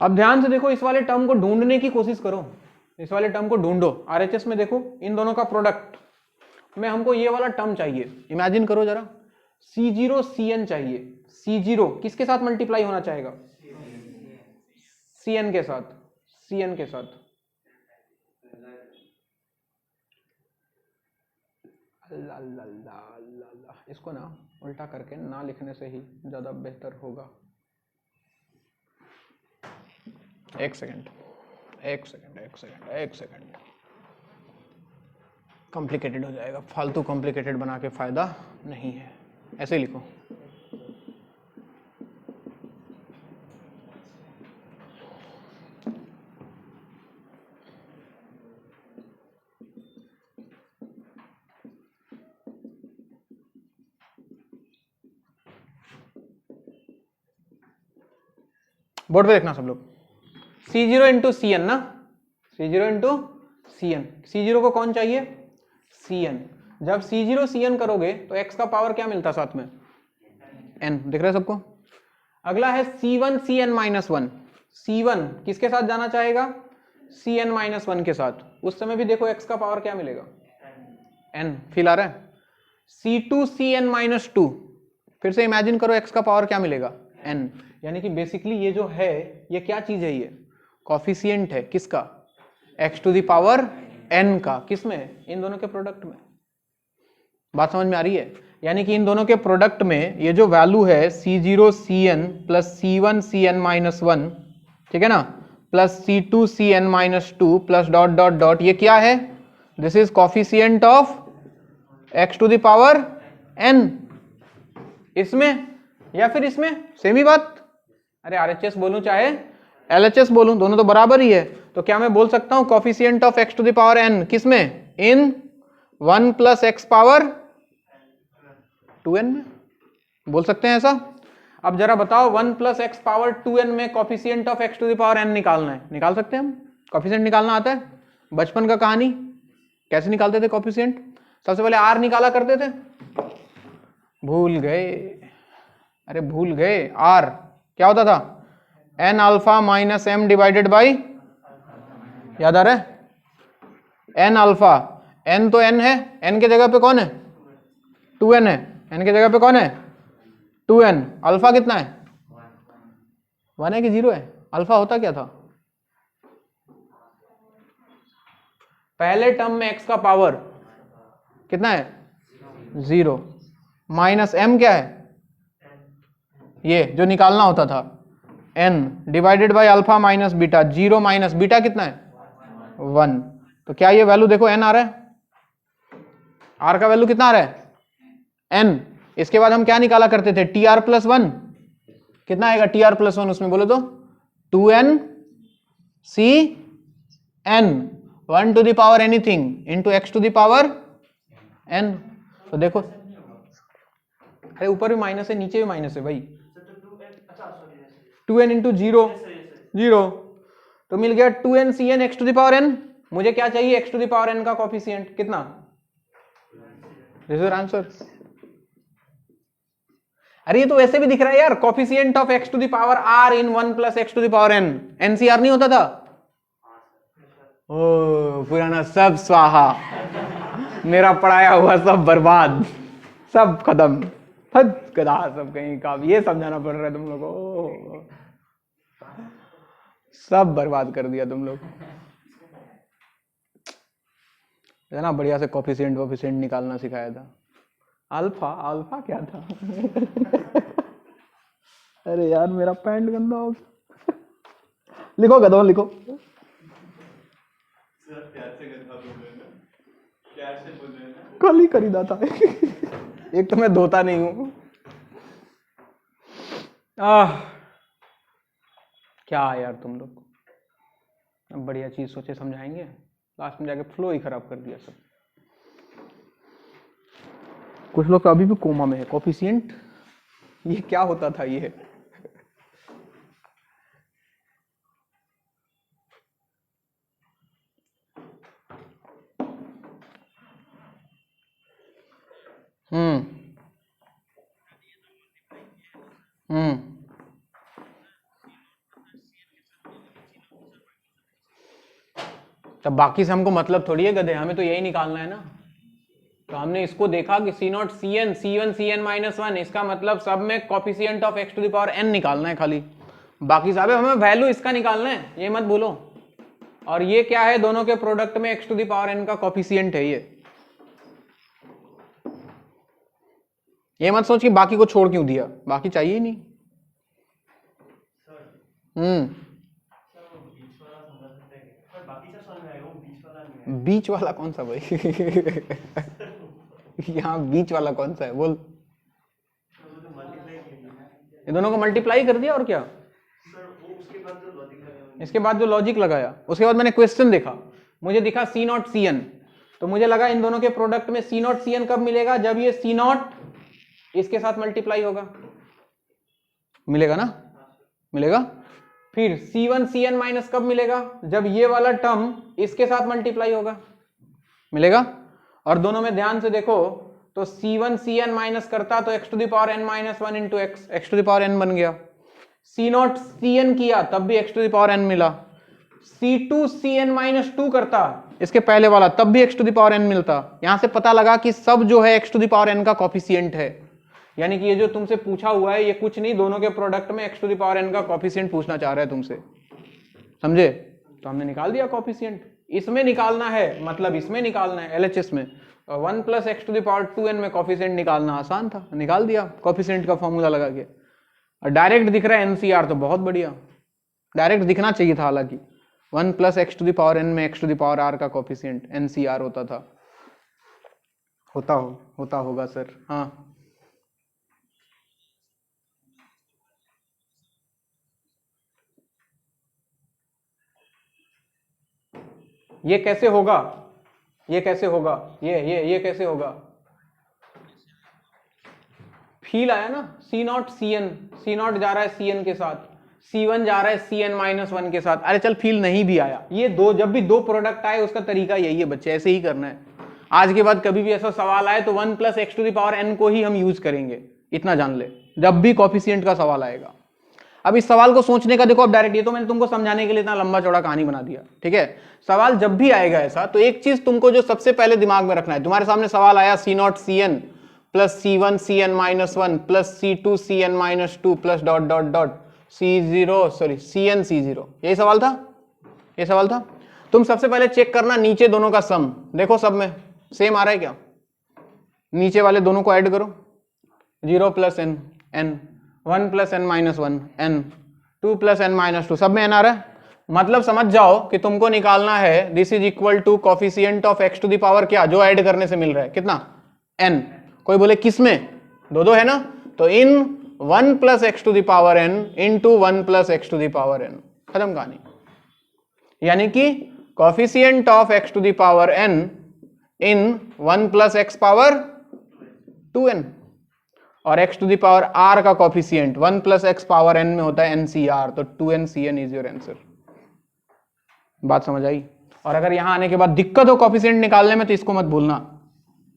अब ध्यान से देखो, इस वाले टर्म को ढूंढने की कोशिश करो, इस वाले टर्म को ढूंढो। RHS में देखो, इन दोनों का प्रोडक्ट में हमको ये वाला टर्म चाहिए। इमेजिन करो जरा, c0 cn चाहिए। c0 किसके साथ मल्टीप्लाई होना चाहेगा? cn के साथ, cn के साथ। अल्लाह अल्लाह अल्लाह, इसको ना उल्टा करके ना लिखने से ही ज्यादा बेहतर होगा। एक सेकंड, कॉम्प्लिकेटेड हो जाएगा, फालतू कॉम्प्लिकेटेड बना के फायदा नहीं है। ऐसे ही लिखो, बोर्ड पे देखना सब लोग। c0 × cn ना, c0 × cn, c0 को कौन चाहिए? cn। जब c0 cn करोगे तो x का पावर क्या मिलता साथ में? n। दिख रहा है सबको? अगला है c1 cn - 1। c1 किसके साथ जाना चाहेगा? cn - 1 के साथ। उस समय भी देखो x का पावर क्या मिलेगा? n। फील आ रहा है? c2 cn - 2, फिर से इमेजिन करो x का पावर क्या मिलेगा? n। यानी कि बेसिकली ये जो है, ये क्या चीज है? ये कॉफिशिएंट है, किसका? x⁴n का। किसमें? इन दोनों के प्रोडक्ट में। बात समझ में आ रही है? यानी कि इन दोनों के प्रोडक्ट में ये जो वैल्यू है c0 cn plus c1 cn - 1, ठीक है ना, plus c2 cn - 2 plus dot dot dot, ये क्या है? This is coefficient of x⁴n। इसमें या फिर इसमें, सेम ही बात। अरे RHS बोलूं चाहे LHS बोलूं, दोनों तो बराबर ही है। तो क्या मैं बोल सकता हूं कॉफिशिएंट ऑफ x⁴n किसमें? इन 1 + x⁴2n में। बोल सकते हैं ऐसा? अब जरा बताओ, 1 + x⁴2n में कॉफिशिएंट ऑफ x⁴n निकालना है, निकाल सकते हैं हम? कॉफिशिएंट निकालना आता है? बचपन का कहानी कैसे निकालते थे कॉफिशिएंट? सबसे पहले r निकाला करते थे, भूल गए? अरे भूल गए, r क्या होता था? n α - m डिवाइडेड बाई, याद आ रहा है? n α, n तो n है, n के जगह पे कौन है? 2n है, n के जगह पे कौन है? 2n। अल्फा कितना है? 1 है कि 0 है? अल्फा होता क्या था? पहले टर्म में x का पावर कितना है? 0 माइनस m क्या है? ये जो निकालना होता था n divided by alpha minus beta. 0 minus beta कितना है? 1। तो क्या ये वैल्यू देखो n आ रहा है? r का वैल्यू कितना आ रहा है? n। इसके बाद हम क्या निकाला करते थे? tr प्लस 1 कितना आएगा? tr प्लस 1 उसमें बोलो तो 2n c n 1 to the power anything into x to the power n। तो देखो, अरे ऊपर भी माइनस है नीचे भी माइनस है भाई। 2n इंटू 0 0, तो मिल गया 2n cn x to the power n। मुझे क्या चाहिए? x to the power n का कोफिशिएंट कितना? This is answer. अरे ये तो वैसे भी दिख रहा है यार, coefficient of x to the power r in 1 plus x to the power n। NCR नहीं होता था? ओ पुराना सब स्वाहा, मेरा पढ़ाया हुआ सब बर्बाद, सब खत्म, फद गधा सब कहीं का। ये समझाना पड़ रहा है तुम लोगों को, सब बर्बाद कर दिया तुम लोग। इतना बढ़िया से कोफिशिएंट वोफिशिएंट निकालना सिखाया था। अल्फा, अल्फा क्या था? अरे यार मेरा पैंट गंदा हो गया। लिखो गधो लिखो। प्यार से गंदा बोल रहे हैं ना, प्यार से बोल रहे हैं ना। कल ही खरीदा था। एक तो मैं धोता नहीं हूं। क्या यार तुम लोग, अब बढ़िया चीज सोचे समझाएंगे, लास्ट में जाके फ्लो ही खराब कर दिया सब। कुछ लोग तो अभी भी कोमा में है। कोफिशिएंट ये क्या होता था ये? तब बाकी से हमको मतलब थोड़ी है गधे, हमें तो यही निकालना है ना। तो हमने इसको देखा कि C0 Cn C1 Cn minus 1, इसका मतलब सब में coefficient of x to the power n निकालना है खाली। बाकी साहब हमें वैल्यू इसका निकालना है, ये मत बोलो। और ये क्या है? दोनों के प्रोडक्ट में x to the power n का कोफिशिएंट है ये मत सोच कि बाकी को छोड़ क्यों दिया, बाकी चाहिए ही नहीं। बीच वाला कौन सा भाई? यहाँ बीच वाला कौन सा है बोल? ये दोनों को मल्टीप्लाई कर दिया और क्या? इसके बाद जो लॉजिक लगाया, उसके बाद मैंने क्वेश्चन देखा, मुझे दिखा C0 Cn, तो मुझे लगा इन दोनों के प्रोडक्ट में C0 Cn कब मिलेगा? जब ये C0 इसके साथ मल्टीप्लाई होगा, मिलेगा ना? मिलेगा। फिर C1 Cn माइनस कब मिलेगा? जब ये वाला टर्म इसके साथ मल्टीप्लाई होगा, मिलेगा। और दोनों में ध्यान से देखो तो C1 Cn माइनस करता तो x to the power n minus 1 into x to the power n बन गया। C0 Cn किया तब भी x to the power n मिला। C2 Cn माइनस 2 करता इसके पहले वाला, तब भी x to the power n मिलता। यहां से पता लगा कि सब जो है x to the power n का कोफिशिएंट है, यानी कि ये जो तुमसे पूछा हुआ है ये कुछ नहीं, दोनों के प्रोडक्ट में x to the power n का कोफिशिएंट पूछना चाह रहा है तुमसे, समझे? तो हमने निकाल दिया कोफिशिएंट। इसमें निकालना है, मतलब इसमें निकालना है LHS में 1 plus x to the power 2n में कोफिशिएंट निकालना आसान था, निकाल दिया कोफिशिएंट का फॉर्मूला लगा के। और डायरेक्ट दिख रहा है NCR, तो बहुत बढ़िया, डायरेक्ट दिखना चाहिए था। हालांकि 1 plus x to the power n में x to the power r का कोफिशिएंट NCR होता था। होता होगा सर। हाँ ये कैसे होगा? ये कैसे होगा? ये कैसे होगा? फील आया ना, C0 Cn, C0 जा रहा है Cn के साथ, C1 जा रहा है Cn माइनस 1 के साथ। अरे चल फील नहीं भी आया, ये दो जब भी दो प्रोडक्ट आए उसका तरीका यही है बच्चे, ऐसे ही करना है। आज के बाद कभी भी ऐसा सवाल आए तो 1 plus x to the power n को ही हम यूज करेंगे, इतना जान ले, जब भी कोफिशिएंट का सवाल आएगा। अब इस सवाल को सोचने का देखो, अब डायरेक्ट, ये तो मैंने तुमको समझाने के लिए इतना लंबा चौड़ा कहानी बना दिया, ठीक है। सवाल जब भी आएगा ऐसा, तो एक चीज तुमको जो सबसे पहले दिमाग में रखना है, तुम्हारे सामने सवाल आया C0 Cn plus C1 Cn minus 1 plus C2 Cn minus 2 plus dot dot dot Cn C0, यही सवाल था, ये सवाल था। तुम सबसे पहले चेक करना नीचे दोनों का सम, देखो सब में सेम आ रहा है क्या, नीचे वाले दोनों को ऐड करो, 0 plus n, 1 plus n minus 1, n, 2 plus n minus 2, सब में n आ रहा है। मतलब समझ जाओ कि तुमको निकालना है this is equal to coefficient of x to the power क्या, जो ऐड करने से मिल रहा है कितना, n। कोई बोले किस में, दो है ना, तो in 1 plus x to the power n into 1 plus x to the power n, खत्म कहानी। यानी कि coefficient of x to the power n in 1 plus x power 2n, और x to the power r का coefficient 1 plus x power n में होता है NCR, तो 2nCn इज योर आंसर। बात समझ आई। और अगर यहां आने के बाद दिक्कत हो कोफिशिएंट निकालने में तो इसको मत भूलना,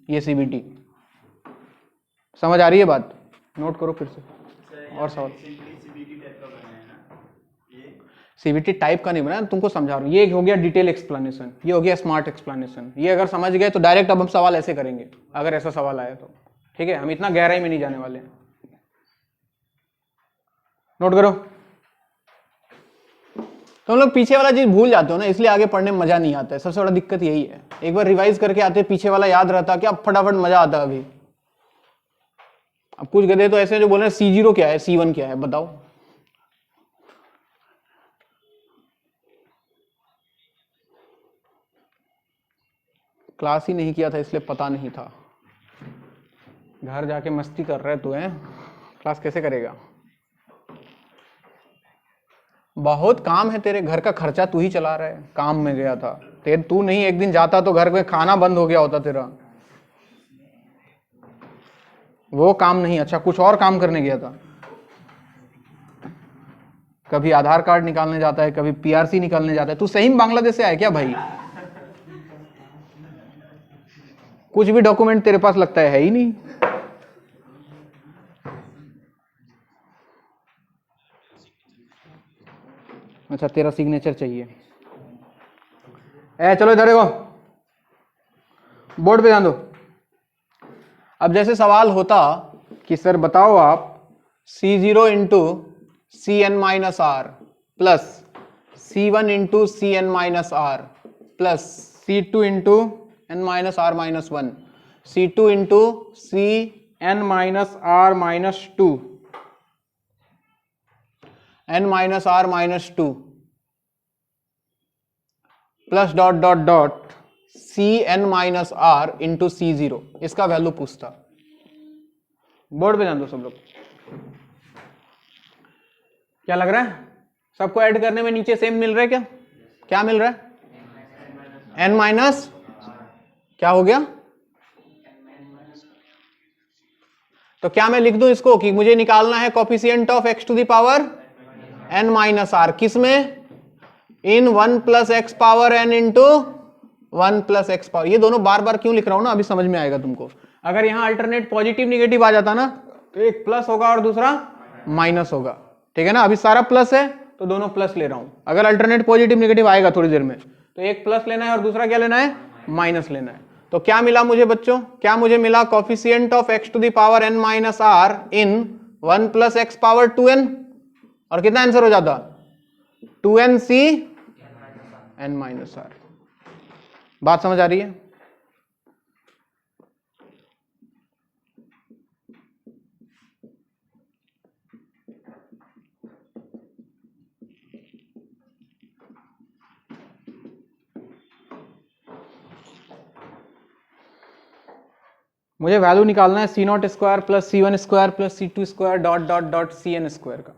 ये CBT। समझ आ रही है बात, नोट करो फिर से। और सवाल, CBT टाइप का नहीं बना, तुमको समझा रहा हूं। ये हो गया डिटेल एक्सप्लेनेशन, ये हो गया स्मार्ट एक्सप्लेनेशन। ये अगर समझ गए तो डायरेक्ट अब हम सवाल ऐसे करेंगे, अगर ऐसा सवाल आया तो, ठीक है। हम इतना गहराई में नहीं जाने वाले हैं, नोट करो। तो हम लोग पीछे वाला चीज भूल जाते हो ना, इसलिए आगे पढ़ने में मजा नहीं आता है, सबसे बड़ा दिक्कत यही है। एक बार रिवाइज करके आते पीछे वाला याद रहता, क्या फटाफट मजा आता अभी। अब कुछ गधे तो ऐसे जो बोल रहे हैं C0 क्या है, C1 क्या है, बताओ। क्लास ही नहीं किया था इसलिए पता नहीं था, घर जाके मस्ती कर रहे तू है, क्लास कैसे करेगा। बहुत काम है तेरे, घर का खर्चा तू ही चला रहा है, काम में गया था तेरे, तू नहीं एक दिन जाता तो घर में खाना बंद हो गया होता तेरा, वो काम नहीं। अच्छा कुछ और काम करने गया था, कभी आधार कार्ड निकालने जाता है, कभी PRC निकालने जाता है। तू सही में बांग्लादेश से आया क्या भाई, कुछ भी डॉक्यूमेंट तेरे पास लगता है ही नहीं। अच्छा तेरा सिग्नेचर चाहिए, चलो इधर देखो, बोर्ड पे ध्यान दो। अब जैसे सवाल होता कि सर बताओ आप C0 into Cn minus r plus C1 into Cn minus r plus C2 into n minus r minus 1, C2 into Cn minus r minus 2, n minus r minus 2 plus dot dot dot Cn minus r into C0, इसका value पूछता। Board पे जान दो सब लोग, क्या लग रहा है सबको ऐड करने में नीचे सेम मिल रहा है क्या, क्या मिल रहा है, n माइनस क्या हो गया, तो क्या मैं लिख दूं इसको कि मुझे निकालना है coefficient of x to the power n minus r, किस में, in 1 plus x power n into 1 plus x power. ये दोनों बार बार क्यों लिख रहा हूं ना, अभी समझ में आएगा तुमको। अगर यहां अल्टरनेट पॉजिटिव निगेटिव आ जाता ना तो एक प्लस होगा और दूसरा माइनस होगा, ठीक है ना। अभी सारा प्लस है तो दोनों प्लस ले रहा हूं, अगर अल्टरनेट पॉजिटिव निगेटिव आएगा थोड़ी देर में तो एक प्लस लेना है और दूसरा क्या लेना है, माइनस लेना है। तो क्या मिला मुझे बच्चों, क्या मुझे मिला, coefficient of x to the power n minus r in 1 plus x power 2n, और कितना आंसर हो जाता, 2nC n माइनस आर। बात समझ आ रही है। मुझे वैल्यू निकालना है C0 square plus C1 square plus C2 square dot dot dot Cn square का।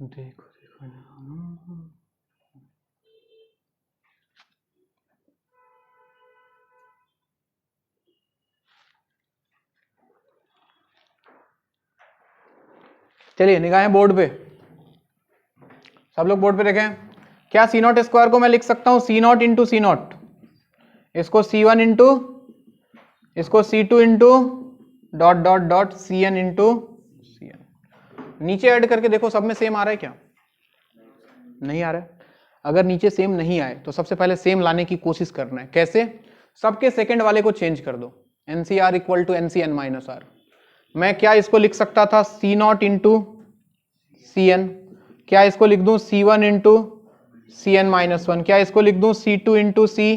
देखो देखो चलिए निगाहें बोर्ड पे, सब लोग बोर्ड पे देखें। क्या C0 स्क्वायर को मैं लिख सकता हूं C0 इंटू C0, इसको C1 इंटू, इसको C2 into dot dot dot C n into C n. नीचे ऐड करके देखो सब में सेम आ रहा है क्या? नहीं आ रहा है। अगर नीचे सेम नहीं आए तो सबसे पहले सेम लाने की कोशिश करना है। कैसे? सबके सेकंड वाले को चेंज कर दो। NCR equal to NCN minus r. मैं क्या इसको लिख सकता था? C not into C n. क्या इसको लिख दूं? C1 into C n minus one. क्या इसको लिख दूं? C2 into C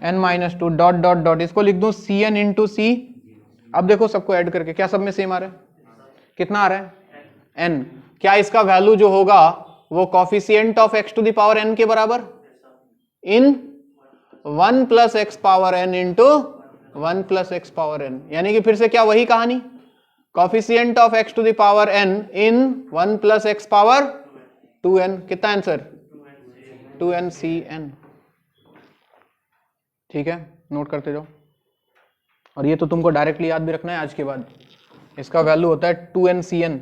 n minus two dot dot dot. इसको लिख दूं CN इंटू सी। अब देखो सबको ऐड करके क्या सब में सेम आ रहा है? कितना आ रहा है? n। क्या इसका वैल्यू जो होगा वो coefficient of x to the power n के बराबर in 1 plus x power n into 1 plus x power n। यानी कि फिर से क्या वही कहानी, coefficient of x to the power n in 1 plus x power 2n। कितना आंसर? 2nCn। ठीक है, नोट करते जाओ। और ये तो तुमको डायरेक्टली याद भी रखना है आज के बाद। इसका वैल्यू होता है 2nCn।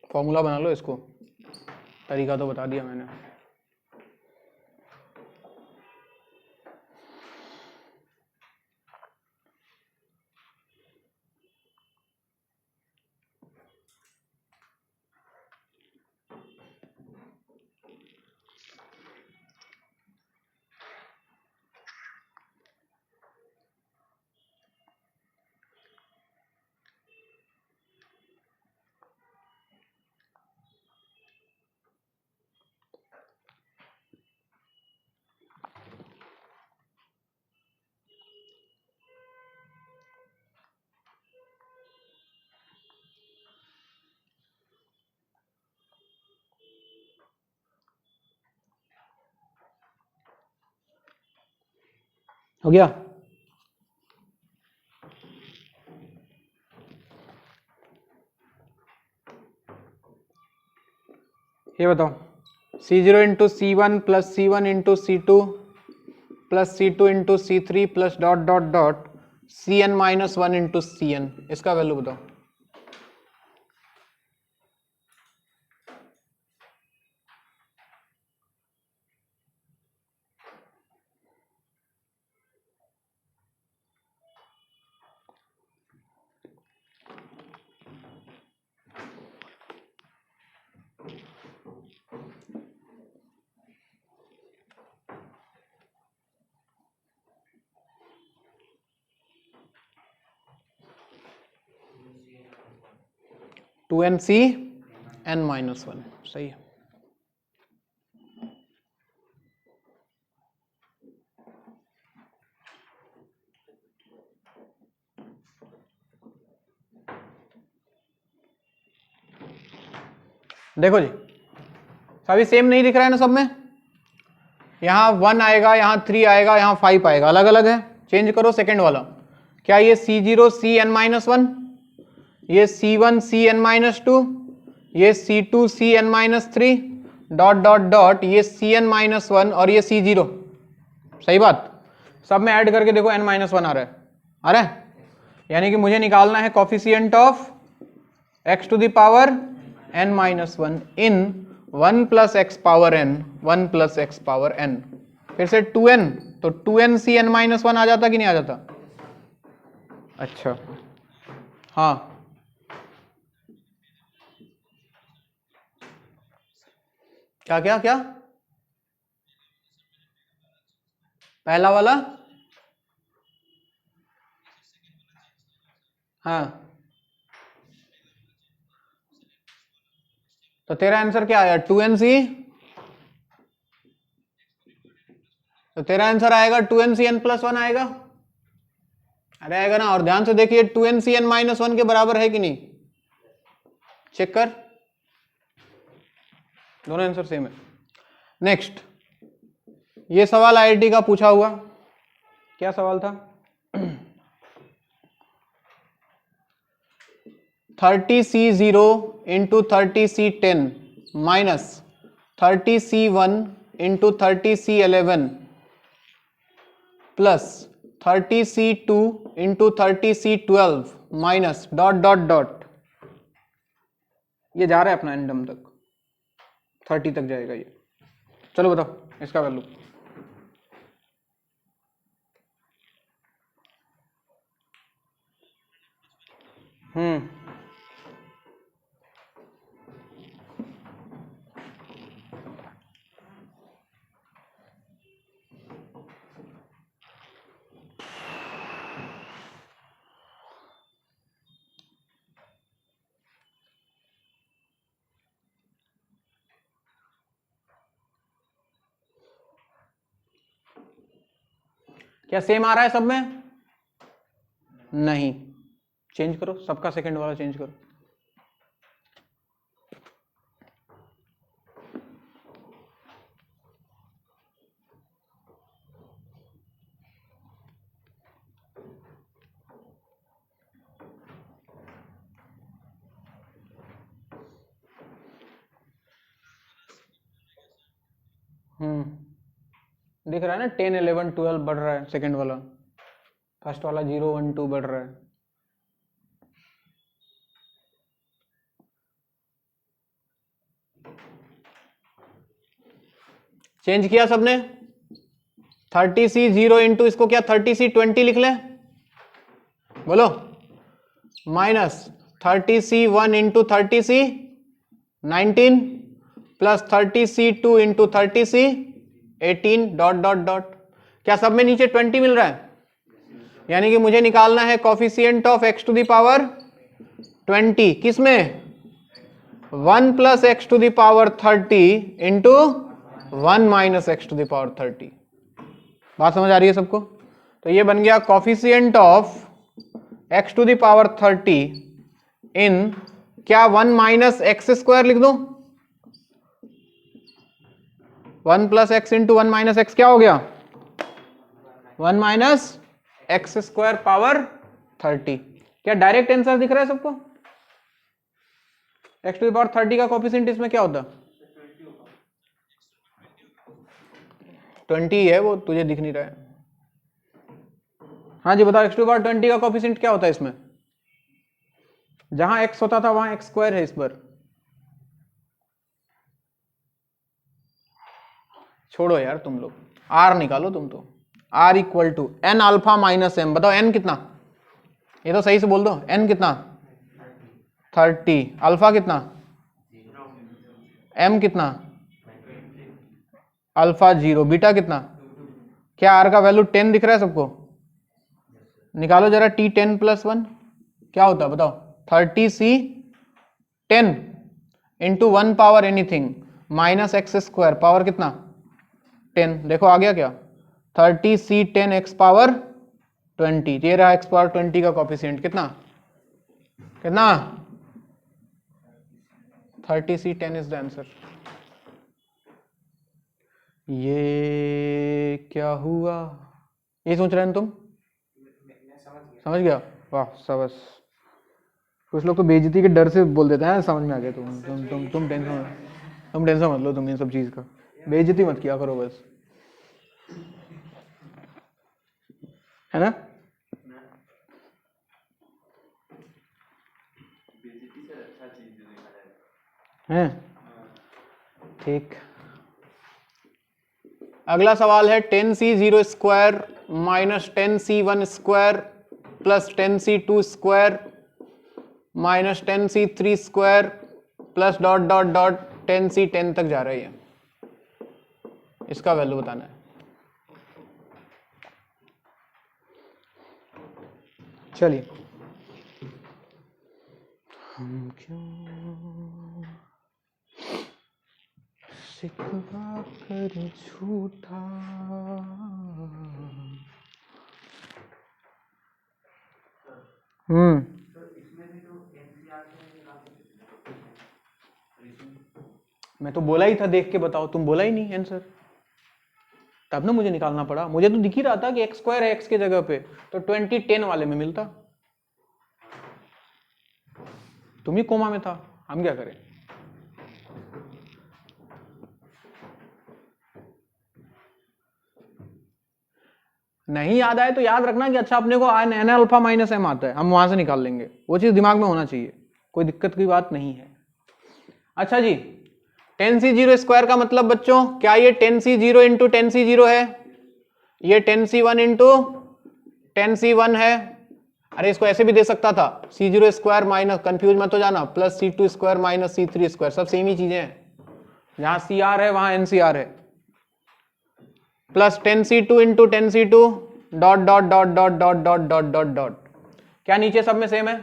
फॉर्मूला बना लो इसको, तरीका तो बता दिया मैंने। हो गया? ये बताओ, C0 into C1 plus C1 into C2 plus C2 into C3 plus dot dot dot Cn minus 1 into Cn, इसका वैल्यू बताओ। Two n C n minus one, सही है। देखो जी, सभी सेम नहीं दिख रहा है ना सब में? यहाँ 1 आएगा, यहाँ 3 आएगा, यहाँ 5 आएगा, अलग अलग है। चेंज करो सेकंड वाला। क्या ये C0 Cn माइनस वन, ये C1 Cn माइनस टू, ये C2 Cn minus three dot dot dot ये Cn माइनस वन और ये C0, सही बात? सब में ऐड करके देखो n माइनस वन आ रहा है, आ रहा है? यानी कि मुझे निकालना है coefficient of x to the power n minus one in 1 plus x power n, 1 plus x power n। फिर से 2n, तो 2nCn माइनस वन आ जाता कि नहीं आ जाता? अच्छा हाँ, क्या क्या क्या? पहला वाला? हाँ, तो तेरा आंसर क्या आया? 2nC। तो तेरा आंसर आएगा 2nCn प्लस वन आएगा। अरे आएगा ना। और ध्यान से देखिए 2nCn माइनस वन के बराबर है कि नहीं, चेक कर, दोनों आंसर सेम है। नेक्स्ट, ये सवाल IIT का पूछा हुआ, क्या सवाल था? 30C0 into 30C10 minus 30C1 into 30C11 plus 30C2 into 30C12 minus dot dot dot. ये जा रहा है अपना एंडम तक, 30 तक जाएगा ये। चलो बताओ इसका वैल्यू। क्या सेम आ रहा है सब में? नहीं, चेंज करो, सबका सेकंड वाला चेंज करो। दिख रहा है ना, 10 11 12 बढ़ रहा है सेकंड वाला, फर्स्ट वाला 0 1 2 बढ़ रहा है। चेंज किया सबने? 30C 0 इंटू इसको क्या 30C 20 लिख लें, बोलो, minus 30C 1 into 30C 19 plus 30C 2 into 30C 18 dot dot dot. क्या सब में नीचे 20 मिल रहा है? यानी कि मुझे निकालना है coefficient of x to the power 20, किसमें? 1 plus x to the power 30 into 1 minus x to the power 30। बात समझ आ रही है सबको? तो ये बन गया coefficient of x to the power 30 in क्या 1 माइनस एक्स स्क्वायर लिख दो, 1 plus x into 1 minus x क्या हो गया? 1 माइनस एक्स स्क्वायर पावर 30। क्या डायरेक्ट आंसर दिख रहा है सबको? एक्स टू द पावर 30 का कोफिशिएंट इसमें क्या होता? 20 ही है, वो तुझे दिख नहीं रहा है। हाँ जी बताओ, एक्स टू द पावर 20 का कोफिशिएंट क्या होता है इसमें? जहां एक्स होता था वहां एक्स स्क्वायर है इस बार। छोड़ो यार तुम लोग, आर निकालो तुम तो। R equal to n alpha minus m. बताओ एन कितना? ये तो सही से बोल दो, एन कितना? 30। अल्फा कितना? एम कितना? अल्फा 0। बीटा कितना? क्या आर का वैल्यू 10 दिख रहा है सबको? निकालो जरा टी 10 प्लस 1 क्या होता है बताओ? 30C 10 into 1 power anything minus x square power कितना? 10। देखो आ गया क्या? 30C 10 x power 20। ये रहा एक्स पावर 20 का कोफिशिएंट कितना? कितना? 30C 10 is the answer. ये क्या हुआ? ये सोच रहे हैं तुम? समझ गया? वाह शाबाश। कुछ लोग तो बेइज्जती के डर से बोल देते हैं समझ में आ गया। तुम टेंशन मत लो, तुम इन सब चीज का बेइज्जती मत किया करो बस, है ना? है ठीक। अगला सवाल है 10C 0 square minus 10C 1 square plus 10C 2 square minus 10C 3 square plus dot dot dot 10C 10 तक जा रही है। इसका वैल्यू बताना है। चलिए, हम क्यों शिकवा कर झूठा, मैं तो बोला ही था देख के बताओ, तुम बोला ही नहीं आंसर, तब ना मुझे निकालना पड़ा। मुझे तो दिख ही रहा था कि एक्स स्क्वायर है एक्स के जगह पे, तो 20 10 वाले में मिलता। तुम ही कोमा में था, हम क्या करें? नहीं याद आए तो याद रखना कि अच्छा अपने को एन अल्फा माइनस एम आता है, हम वहां से निकाल लेंगे। वो चीज दिमाग में होना चाहिए, कोई दिक्कत की बात नहीं है। अच्छा जी, 10C 0 स्क्वायर का मतलब बच्चों क्या ये 10C 0 इंटू 10C 0 है? ये 10C 1 इंटू 10C 1 है। अरे इसको ऐसे भी दे सकता था, C0 स्क्वायर माइनस, कंफ्यूज मत हो जाना, plus C2 square minus C3 square, सब सेम ही चीजें हैं, जहां CR है वहां NCR है, plus 10C2 into 10C2 dot dot dot dot dot dot dot dot dot, क्या नीचे सब में सेम है?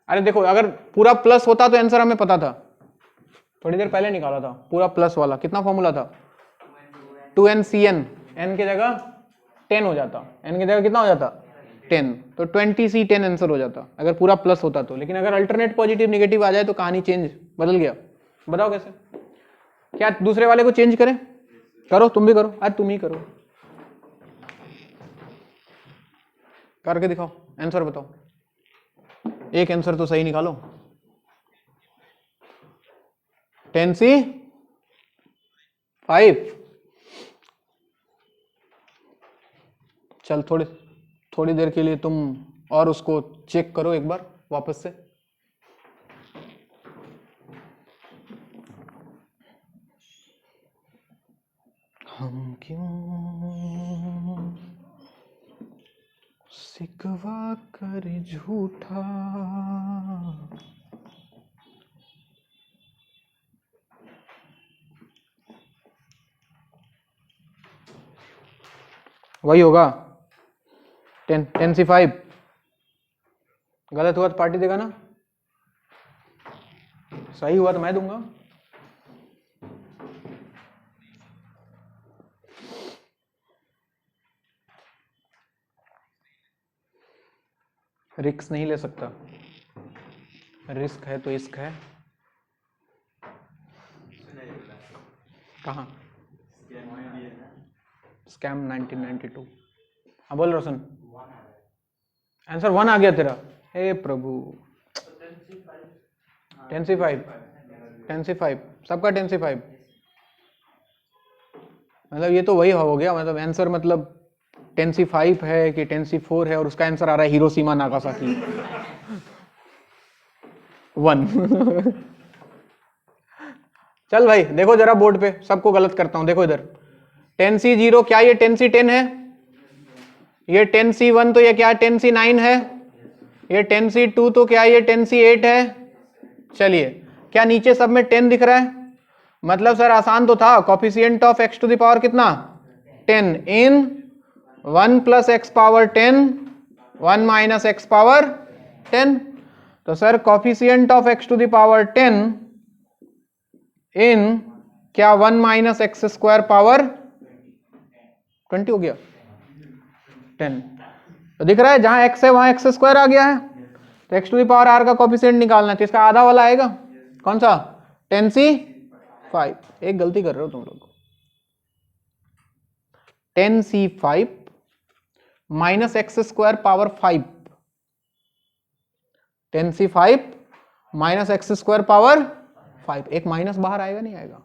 अरे देखो अगर पूरा प्लस होता तो आंसर हमें पता था, थोड़ी देर पहले निकाला था पूरा प्लस वाला, कितना फॉर्मूला था? 2NCN, n की जगह 10 हो जाता, n की जगह कितना हो जाता? 10, तो 20C10 आंसर हो जाता अगर पूरा प्लस होता तो। लेकिन अगर अल्टरनेट पॉजिटिव निगेटिव आ जाए तो कहानी चेंज, बदल गया। बताओ कैसे? क्या दूसरे वाले को चेंज करें? करो, तुम भी करो, आज तुम ही करो, करके दिखाओ, आंसर बताओ, एक आंसर तो सही निकालो। 10C5, चल थोड़ी देर के लिए तुम और उसको चेक करो एक बार वापस से। हम क्यों सिकवा कर झूठा, वही होगा 10C5, गलत हुआ तो पार्टी देगा ना, सही हुआ तो मैं दूंगा। रिस्क नहीं ले सकता, रिस्क है तो इश्क है। कहाँ? स्कैम 1992। हाँ बोल रोशन, आंसर 1 आ गया तेरा, हे प्रभु। 10C5 सबका 10C5, मतलब ये तो वही हो गया, मतलब आंसर मतलब 10C5 है कि 10C4 है, और उसका आंसर आ रहा है हिरोशिमा नागासाकी 1 चल भाई देखो जरा बोर्ड पे, सबको गलत करता हूं, देखो इधर 10C0, क्या ये 10C10 है? ये 10C1 तो ये क्या 10C9 है? ये 10C2 तो क्या ये 10C8 है? चलिए, क्या नीचे सब में 10 दिख रहा है? मतलब सर आसान तो था, coefficient of x to the power कितना? 10 in 1 plus x power 10 1 minus x power 10, तो sir coefficient of x to the power 10 in क्या 1 माइनस एक्स स्क्वायर पावर 20 हो गया 10, तो दिख रहा है जहां x है वहां x स्क्वायर आ गया है, तो x to the power r का कोफिशिएंट निकालना है, तो इसका आधा वाला आएगा कौन सा? 10C5। एक गलती कर रहे हो तुम लोग, 10C5 minus x square power 5, 10C5 minus x square power 5, एक माइनस बाहर आएगा नहीं आएगा?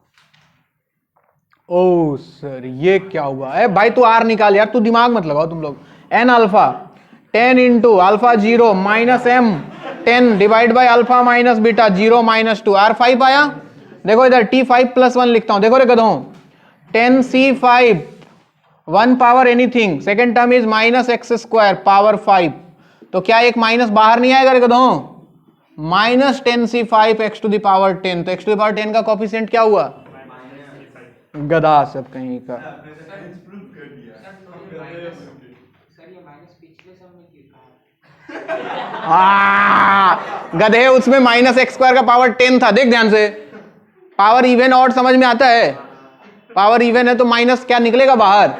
ओ सर ये क्या हुआ है भाई, तू आर निकाल यार, तू दिमाग मत लगाओ तुम लोग। N alpha 10 into alpha 0 minus m 10 divide by alpha minus beta 0 minus 2, R5 आया। देखो इधर T5 प्लस 1 लिखता हूं, देखो रे गधों, 10C5 1 power anything, second term is minus x square power 5, तो क्या एक माइनस बाहर नहीं आएगा रे गधों? Minus 10C5 x to the power 10, तो एक्स टू द पावर 10 का कोफिशिएंट क्या हुआ? गधा सब कहीं का। गधे, उसमें माइनस एक्स स्क्वायर का पावर 10 था, देख ध्यान से, पावर इवन ऑड समझ में आता है, पावर इवन है तो माइनस क्या निकलेगा बाहर,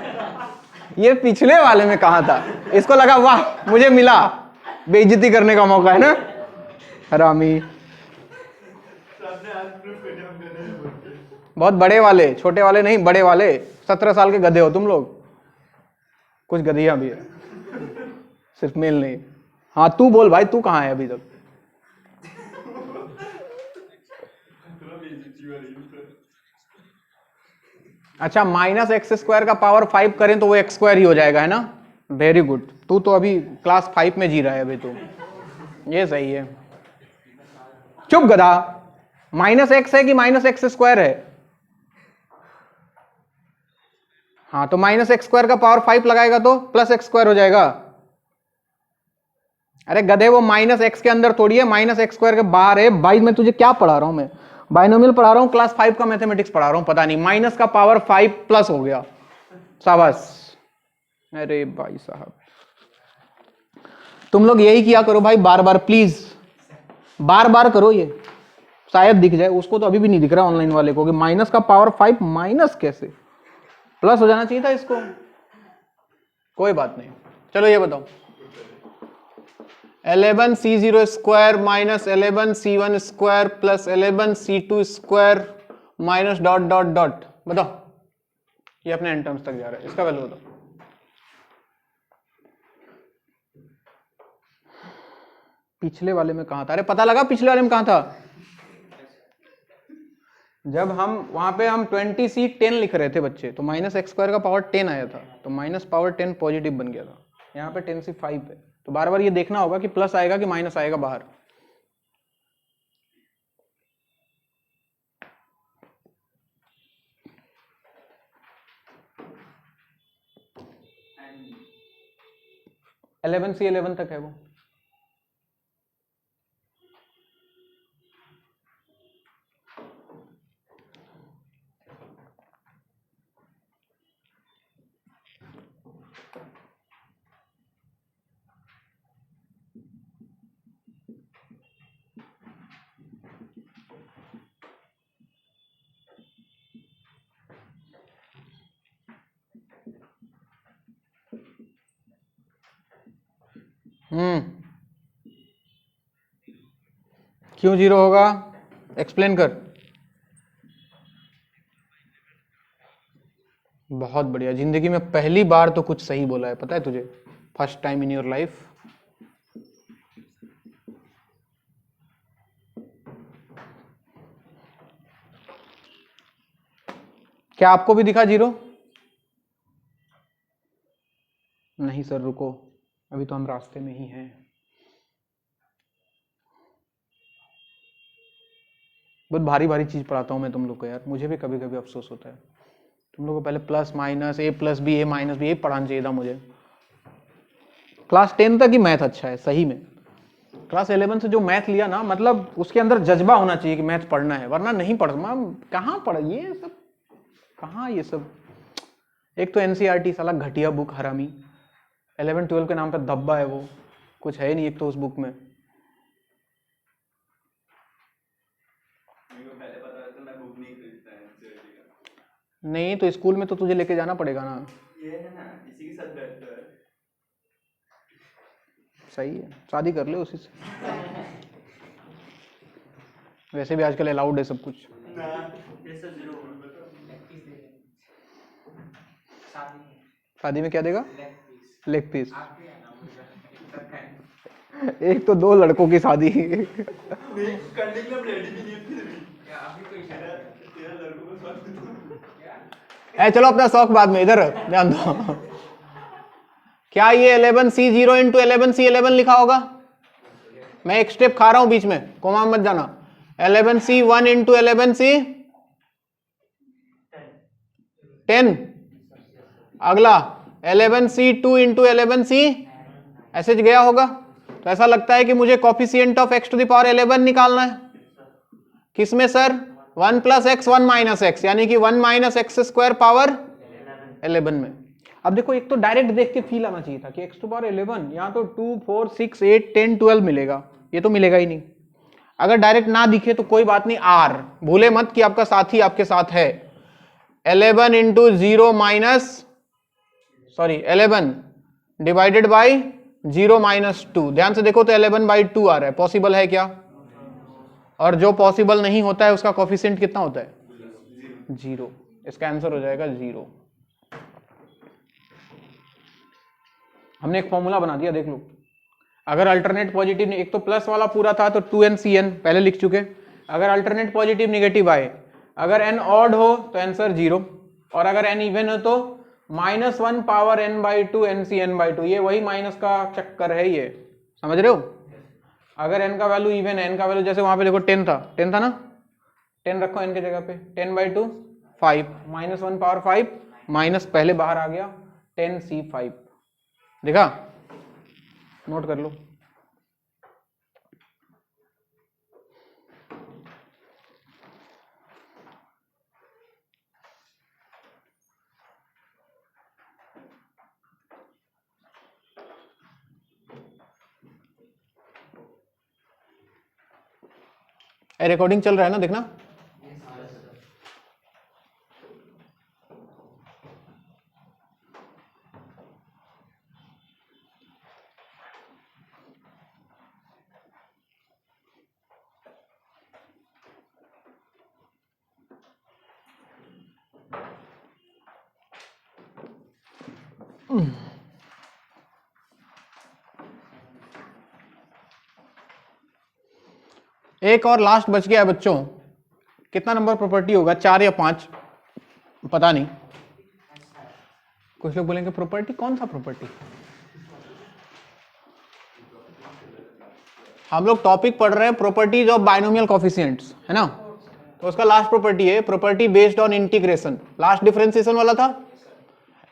ये पिछले वाले में कहा था, इसको लगा वाह मुझे मिला, बेइज्जती करने का मौका है ना, हरामी। बहुत बड़े वाले, छोटे वाले नहीं, बड़े वाले, 17 साल के गधे हो तुम लोग, कुछ गधिया भी है, सिर्फ मेल नहीं। हाँ तू बोल भाई, तू कहाँ है अभी तक? अच्छा, माइनस एक्स स्क्वायर का पावर 5 करें तो वो एक्स स्क्वायर ही हो जाएगा, है ना? वेरी गुड, तू तो अभी क्लास 5 में जी रहा है अभी तो, ये सही है। चुप गधा, माइनस एक्स है कि माइनस एक्स स्क्वायर है? हाँ तो माइनस एक्स स्क्वायर का पावर 5 लगाएगा तो प्लस एक्स स्क्वायर हो जाएगा, अरे गधे वो माइनस एक्स के अंदर थोड़ी है, माइनस एक्स स्क्वायर के बाहर है भाई। मैं तुझे क्या पढ़ा रहा हूं, मैं बाइनोमियल पढ़ा रहा हूं, क्लास 5 का मैथमेटिक्स पढ़ा रहा हूं, पता नहीं माइनस का पावर 5 प्लस हो गया। शाबाश। अरे भाई साहब तुम लोग यही किया करो भाई, बार बार प्लीज, बार बार करो ये, शायद दिख जाए। उसको तो अभी भी नहीं दिख रहा ऑनलाइन वाले को कि माइनस का पावर 5 माइनस कैसे, प्लस हो जाना चाहिए था इसको। कोई बात नहीं, चलो ये बताओ 11c0 square minus 11c1 square plus 11c2 square minus dot dot dot, बताओ। ये अपने एन टर्म्स तक जा रहा है, इसका वैल्यू बताओ। पिछले वाले में कहां था? अरे पता लगा पिछले वाले में कहां था? जब हम वहां पे हम 20c10 लिख रहे थे बच्चे, तो माइनस एक्स स्क्वायर का पावर 10 आया था, तो माइनस पावर 10 पॉजिटिव बन गया था। यहाँ पे 10c5 है, तो बार बार ये देखना होगा कि प्लस आएगा कि माइनस आएगा बाहर। And 11c11 तक है वो। क्यों जीरो होगा? एक्सप्लेन कर। बहुत बढ़िया, जिंदगी में पहली बार तो कुछ सही बोला है, पता है तुझे? First time in your life. क्या आपको भी दिखा जीरो? नहीं सर रुको, अभी तो हम रास्ते में ही हैं। बहुत भारी भारी चीज पढ़ाता हूं मैं तुम लोग को यार, मुझे भी कभी कभी अफसोस होता है। तुम लोग को पहले प्लस माइनस, ए प्लस बी, ए माइनस बी, ये पढ़ाना चाहिए था मुझे। क्लास 10 तक ही मैथ अच्छा है सही में। क्लास 11 से जो मैथ लिया ना, मतलब उसके अंदर जज्बा होना चाहिए कि मैथ पढ़ना है, वरना नहीं पढ़। कहाँ पढ़ ये सब, कहाँ ये सब। एक तो एनसीईआरटी साला घटिया बुक, हरामी। 11-12 के नाम पे धब्बा है वो, कुछ है नहीं एक तो उस बुक में। मेरे को पहले पता था, मैं बुक नहीं खरीदता एनसीईआरटी का। नहीं तो स्कूल में तो तुझे लेके जाना पड़ेगा ना। ये है ना, इसी के साथ बैठता है। सही है, शादी कर ले उसी से। वैसे भी आजकल अलाउड है सब कुछ। ना ये सब जीरो बताओ। शादी में क्या देगा? Leg piece. एक तो 2 लड़कों की शादी। नहीं करने के लिए रेडी भी नहीं है फिर भी। क्या अभी कोई तेरा लड़कों को स्वाद क्या? चलो अपना शौक बाद में, इधर ध्यान दो। क्या ये 11c0 इंटू 11c11 लिखा होगा? मैं एक स्टेप खा रहा हूं बीच में, कोमा मत जाना। 11c1 इंटू 11c10, अगला 11c2 इंटू 11c, ऐसे गया होगा। तो ऐसा लगता है कि मुझे coefficient of x to the power 11 निकालना है। किसमें sir? 1 plus x 1 minus x, यानी कि 1 माइनस एक्स स्क्वायर पावर 11 में। अब देखो, एक तो डायरेक्ट देख के फील आना चाहिए था कि x टू पावर 11, यहाँ तो 2 4 6 8 10 12 मिलेगा, ये तो मिलेगा ही नहीं। अगर डायरेक्ट ना दिखे तो कोई बात नहीं, r भूले मत कि आपका साथी आपके साथ है। 11 into 0 minus, sorry 11 divided by 0 minus 2। ध्यान से देखो तो 11/2 आ रहा है, पॉसिबल है क्या? और जो पॉसिबल नहीं होता है उसका कोफिशिएंट कितना होता है? 0। इसका आंसर हो जाएगा 0। हमने एक फॉर्मूला बना दिया, देख लो। अगर अल्टरनेट पॉजिटिव, एक तो प्लस वाला पूरा था तो 2n/cn पहले लिख चुके। अगर अल्टरनेट पॉजिटिव निगेटिव आए, अगर n ऑड हो तो आंसर 0, और अगर n इवन हो तो -1 पावर n/2 nCn/2। ये वही माइनस का चक्कर है, ये समझ रहे हो? अगर n का वैल्यू इवन है, n का वैल्यू जैसे वहां पे देखो 10 था ना, 10 रखो n के जगह पे, 10/2 5, -1 पावर 5, माइनस पहले बाहर आ गया 10c5। देखा? नोट कर लो। रिकॉर्डिंग चल रहा है ना, देखना। एक और लास्ट बच गया है बच्चों, कितना नंबर प्रॉपर्टी होगा, 4 या 5, पता नहीं। कुछ लोग बोलेंगे प्रॉपर्टी, कौन सा प्रॉपर्टी? हम लोग टॉपिक पढ़ रहे हैं प्रॉपर्टीज ऑफ बाइनोमियल कोफिशिएंट्स, है ना। तो उसका लास्ट प्रॉपर्टी है property based on integration. Last differentiation वाला था,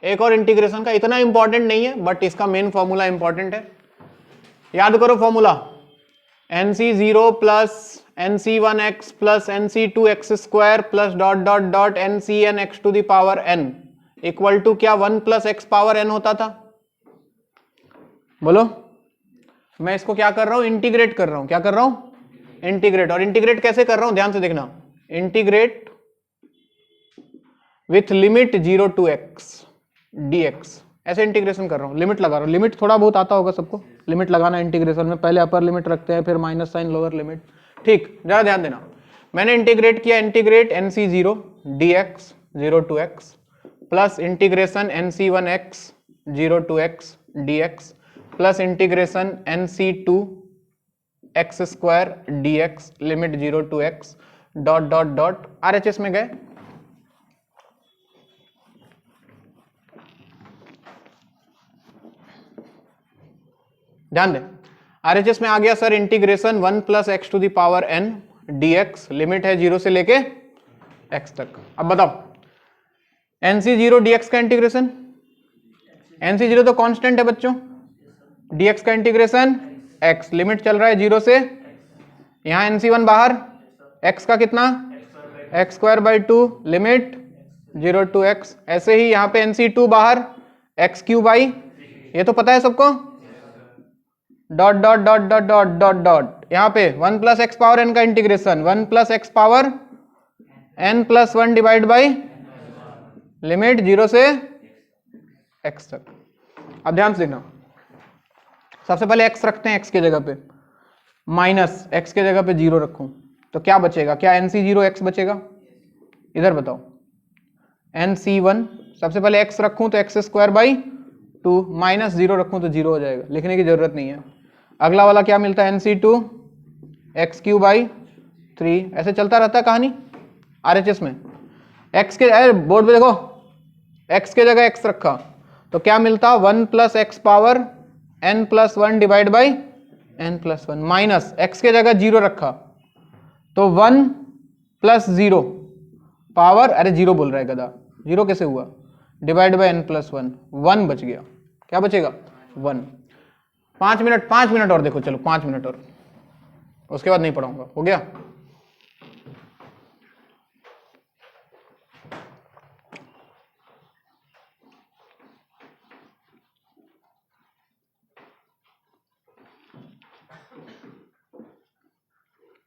एक और इंटीग्रेशन का, इतना इंपॉर्टेंट नहीं है बट इसका मेन फॉर्मूला इंपॉर्टेंट है। याद करो formula, NC0 plus NC1x plus NC2x square plus dot dot dot NCnx to the power n equal to क्या 1 प्लस x पावर n होता था। बोलो, मैं इसको क्या कर रहा हूं, इंटीग्रेट कर रहा हूं। क्या कर रहा हूं? इंटीग्रेट। और इंटीग्रेट कैसे कर रहा हूं, ध्यान से देखना। Integrate with limit 0 to x dx, ऐसे इंटीग्रेशन कर रहा हूं, लिमिट लगा रहा हूं। लिमिट थोड़ा बहुत आता होगा सबको, लिमिट लगाना इंटीग्रेशन में, पहले अपर लिमिट रखते हैं फिर माइनस साइन लोअर लिमिट, ठीक। जरा ध्यान देना, मैंने इंटीग्रेट किया, integrate NC0 dx 0 to x plus integration NC1x 0 to x dx plus integration NC2 x square dx limit 0 to x dot dot dot RHS में गए। ध्यान दें, RHS में आ गया sir integration 1 plus x to the power n dx, limit है 0 से लेके x तक। अब बताओ NC0 dx का इंटीग्रेशन, NC0 तो कांस्टेंट है बच्चों, dx का इंटीग्रेशन x, लिमिट चल रहा है 0 से, यहां NC1 बाहर, x का कितना x square by 2 limit 0 to x, ऐसे ही यहां पे NC2 बाहर x क्यू बाई, ये तो पता है सबको, dot dot dot dot dot dot dot, यहाँ पे 1 प्लस एक्स पावर n का integration 1 plus x power n plus 1 divide by limit 0 से x तक। अब ध्यान से देखना, सबसे पहले x रखते हैं, x के जगह पे माइनस x के जगह पे 0 रखूं तो क्या बचेगा, क्या NC0 x बचेगा? इधर बताओ, NC1 सबसे पहले x रखूं तो x स्क्वायर बाई 2 माइनस 0 रखूं तो 0 हो जाएगा, लिखने की जरूरत नहीं है। अगला वाला क्या मिलता है, NC2 एक्स क्यू बाई 3, ऐसे चलता रहता है कहानी RHS में। x के बोर्ड पे देखो, x के जगह x रखा तो क्या मिलता, 1 plus x power n plus 1 divide by n plus 1, minus x के जगह 0 रखा तो 1 प्लस 0 पावर, अरे 0 बोल रहा है गधा, 0 कैसे हुआ, डिवाइड बाई n प्लस 1, 1 बच गया, क्या बचेगा 1। 5 मिनट और देखो, चलो 5 मिनट और, उसके बाद नहीं पढ़ाऊंगा, हो गया।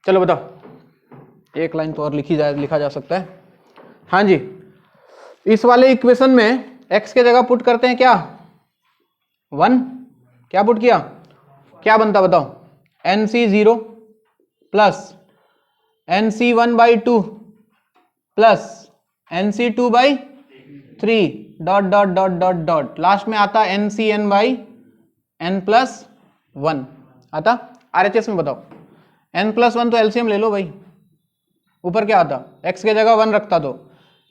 चलो बताओ, एक लाइन तो और लिखा जा सकता है। हाँ जी, इस वाले इक्वेशन में x के जगह पुट करते हैं क्या, 1, क्या पुट किया, क्या बनता बताओ, NC0 plus NC1 by 2 plus NC2 by 3 dot dot dot dot dot, last में आता NCn बाई n प्लस 1 आता। RHS में बताओ, n प्लस 1 तो एलसीएम ले लो भाई, ऊपर क्या आता, x के जगह 1 रखता तो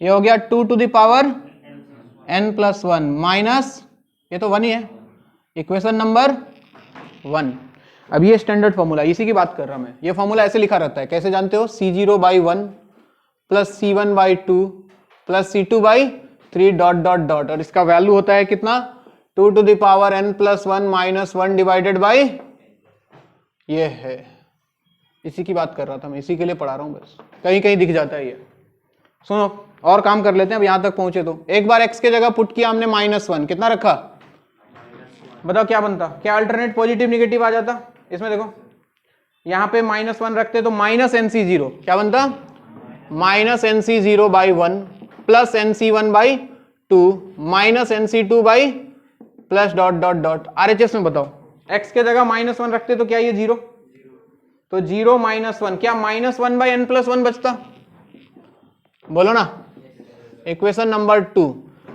ये हो गया 2 to the power n plus 1 minus, ये तो 1 ही है, इक्वेशन नंबर 1। अब ये स्टैंडर्ड फॉर्मूला, इसी की बात कर रहा मैं, ये फॉर्मूला ऐसे लिखा रहता है, कैसे जानते हो, C0 by 1 plus C1 by 2 plus C2 by 3 dot dot dot, और इसका वैल्यू होता है कितना, 2 to the power n plus 1 minus 1 divided by, ये है, इसी की बात कर रहा था मैं, इसी के लिए पढ़ा रहा हूं बस, कहीं कहीं दिख जाता है ये। सुनो और काम कर लेते हैं, अब यहां तक पहुंचे तो एक बार x के जगह पुट किया हमने -1, कितना रखा, बताओ क्या बनता, क्या अल्टरनेट पॉजिटिव निगेटिव आ जाता इसमें, देखो यहां पे -1 रखते तो -NC0 क्या बनता, -NC0 by 1 plus NC1 by 2 -NC2 by plus dot dot dot. RHS में बताओ, x के जगह -1 रखते तो क्या ये 0, तो 0 -1 क्या -1 बाई n+1 बचता, बोलो ना, इक्वेशन नंबर 2।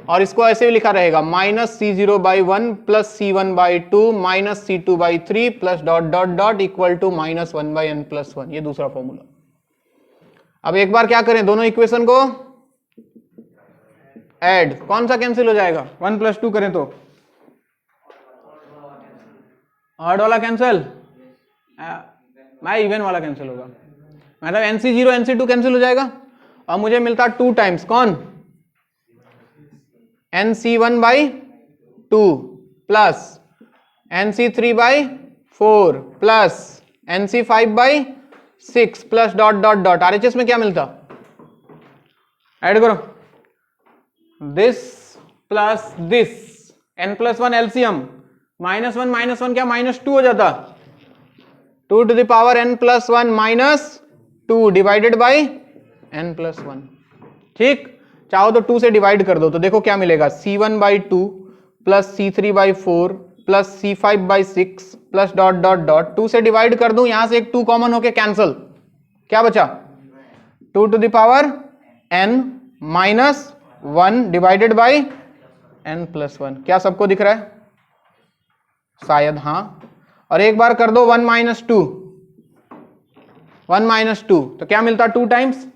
और इसको ऐसे भी लिखा रहेगा -C0 by 1 plus C1 by 2 minus C2 by 3 plus dot dot dot equal to -1 by n+1, ये दूसरा फॉर्मूला। अब एक बार क्या करें, दोनों इक्वेशन को ऐड, कौन सा कैंसिल हो जाएगा, 1 + 2 करें तो ऑड वाला कैंसिल, मैं इवन वाला कैंसिल होगा, मतलब NC0 NC2 कैंसिल हो जाएगा और मुझे मिलता 2 टाइम्स कौन, NC1 by 2 plus NC3 by 4 plus NC5 by 6 plus dot dot dot. RHS में क्या मिलता, ऐड करो, this plus this, n+1 LCM, -1 क्या -2 हो जाता, 2 to the power n+1 -2 divided by n+1। ठीक, चाहो तो 2 से डिवाइड कर दो तो देखो क्या मिलेगा, C1 by 2 plus C3 by 4 plus C5 by 6 plus dot dot dot. 2 से डिवाइड कर दूं, यहां से एक 2 कॉमन होके कैंसल, क्या बचा 2 to the power n-1 divided by n+1। क्या सबको दिख रहा है, शायद हाँ। और एक बार कर दो 1 - 2 तो क्या मिलता, 2 times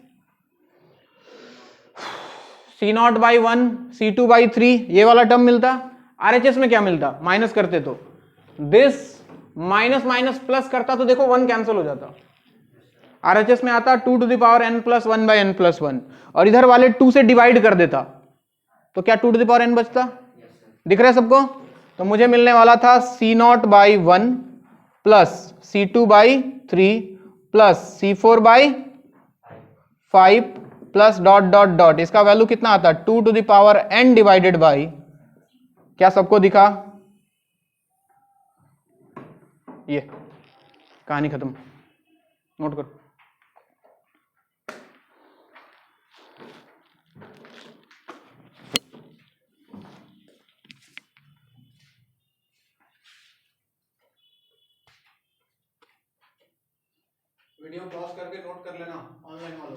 C0 by 1 C2 by 3, ये वाला टर्म मिलता। RHS में क्या मिलता, माइनस करते तो दिस माइनस माइनस प्लस करता तो देखो 1 कैंसिल हो जाता। RHS में आता 2 to the power n+1 by n+1 और इधर वाले 2 से डिवाइड कर देता तो क्या 2 to the power n बचता, दिख रहा है सबको। तो मुझे मिलने वाला था C0 by 1 plus C2 by 3 plus C4 by 5 plus dot dot dot, इसका वैल्यू कितना आता, 2 to the power n divided by, क्या सबको दिखा, ये कहानी खत्म, नोट करो। वीडियो पॉज करके नोट कर लेना ऑनलाइन वालों।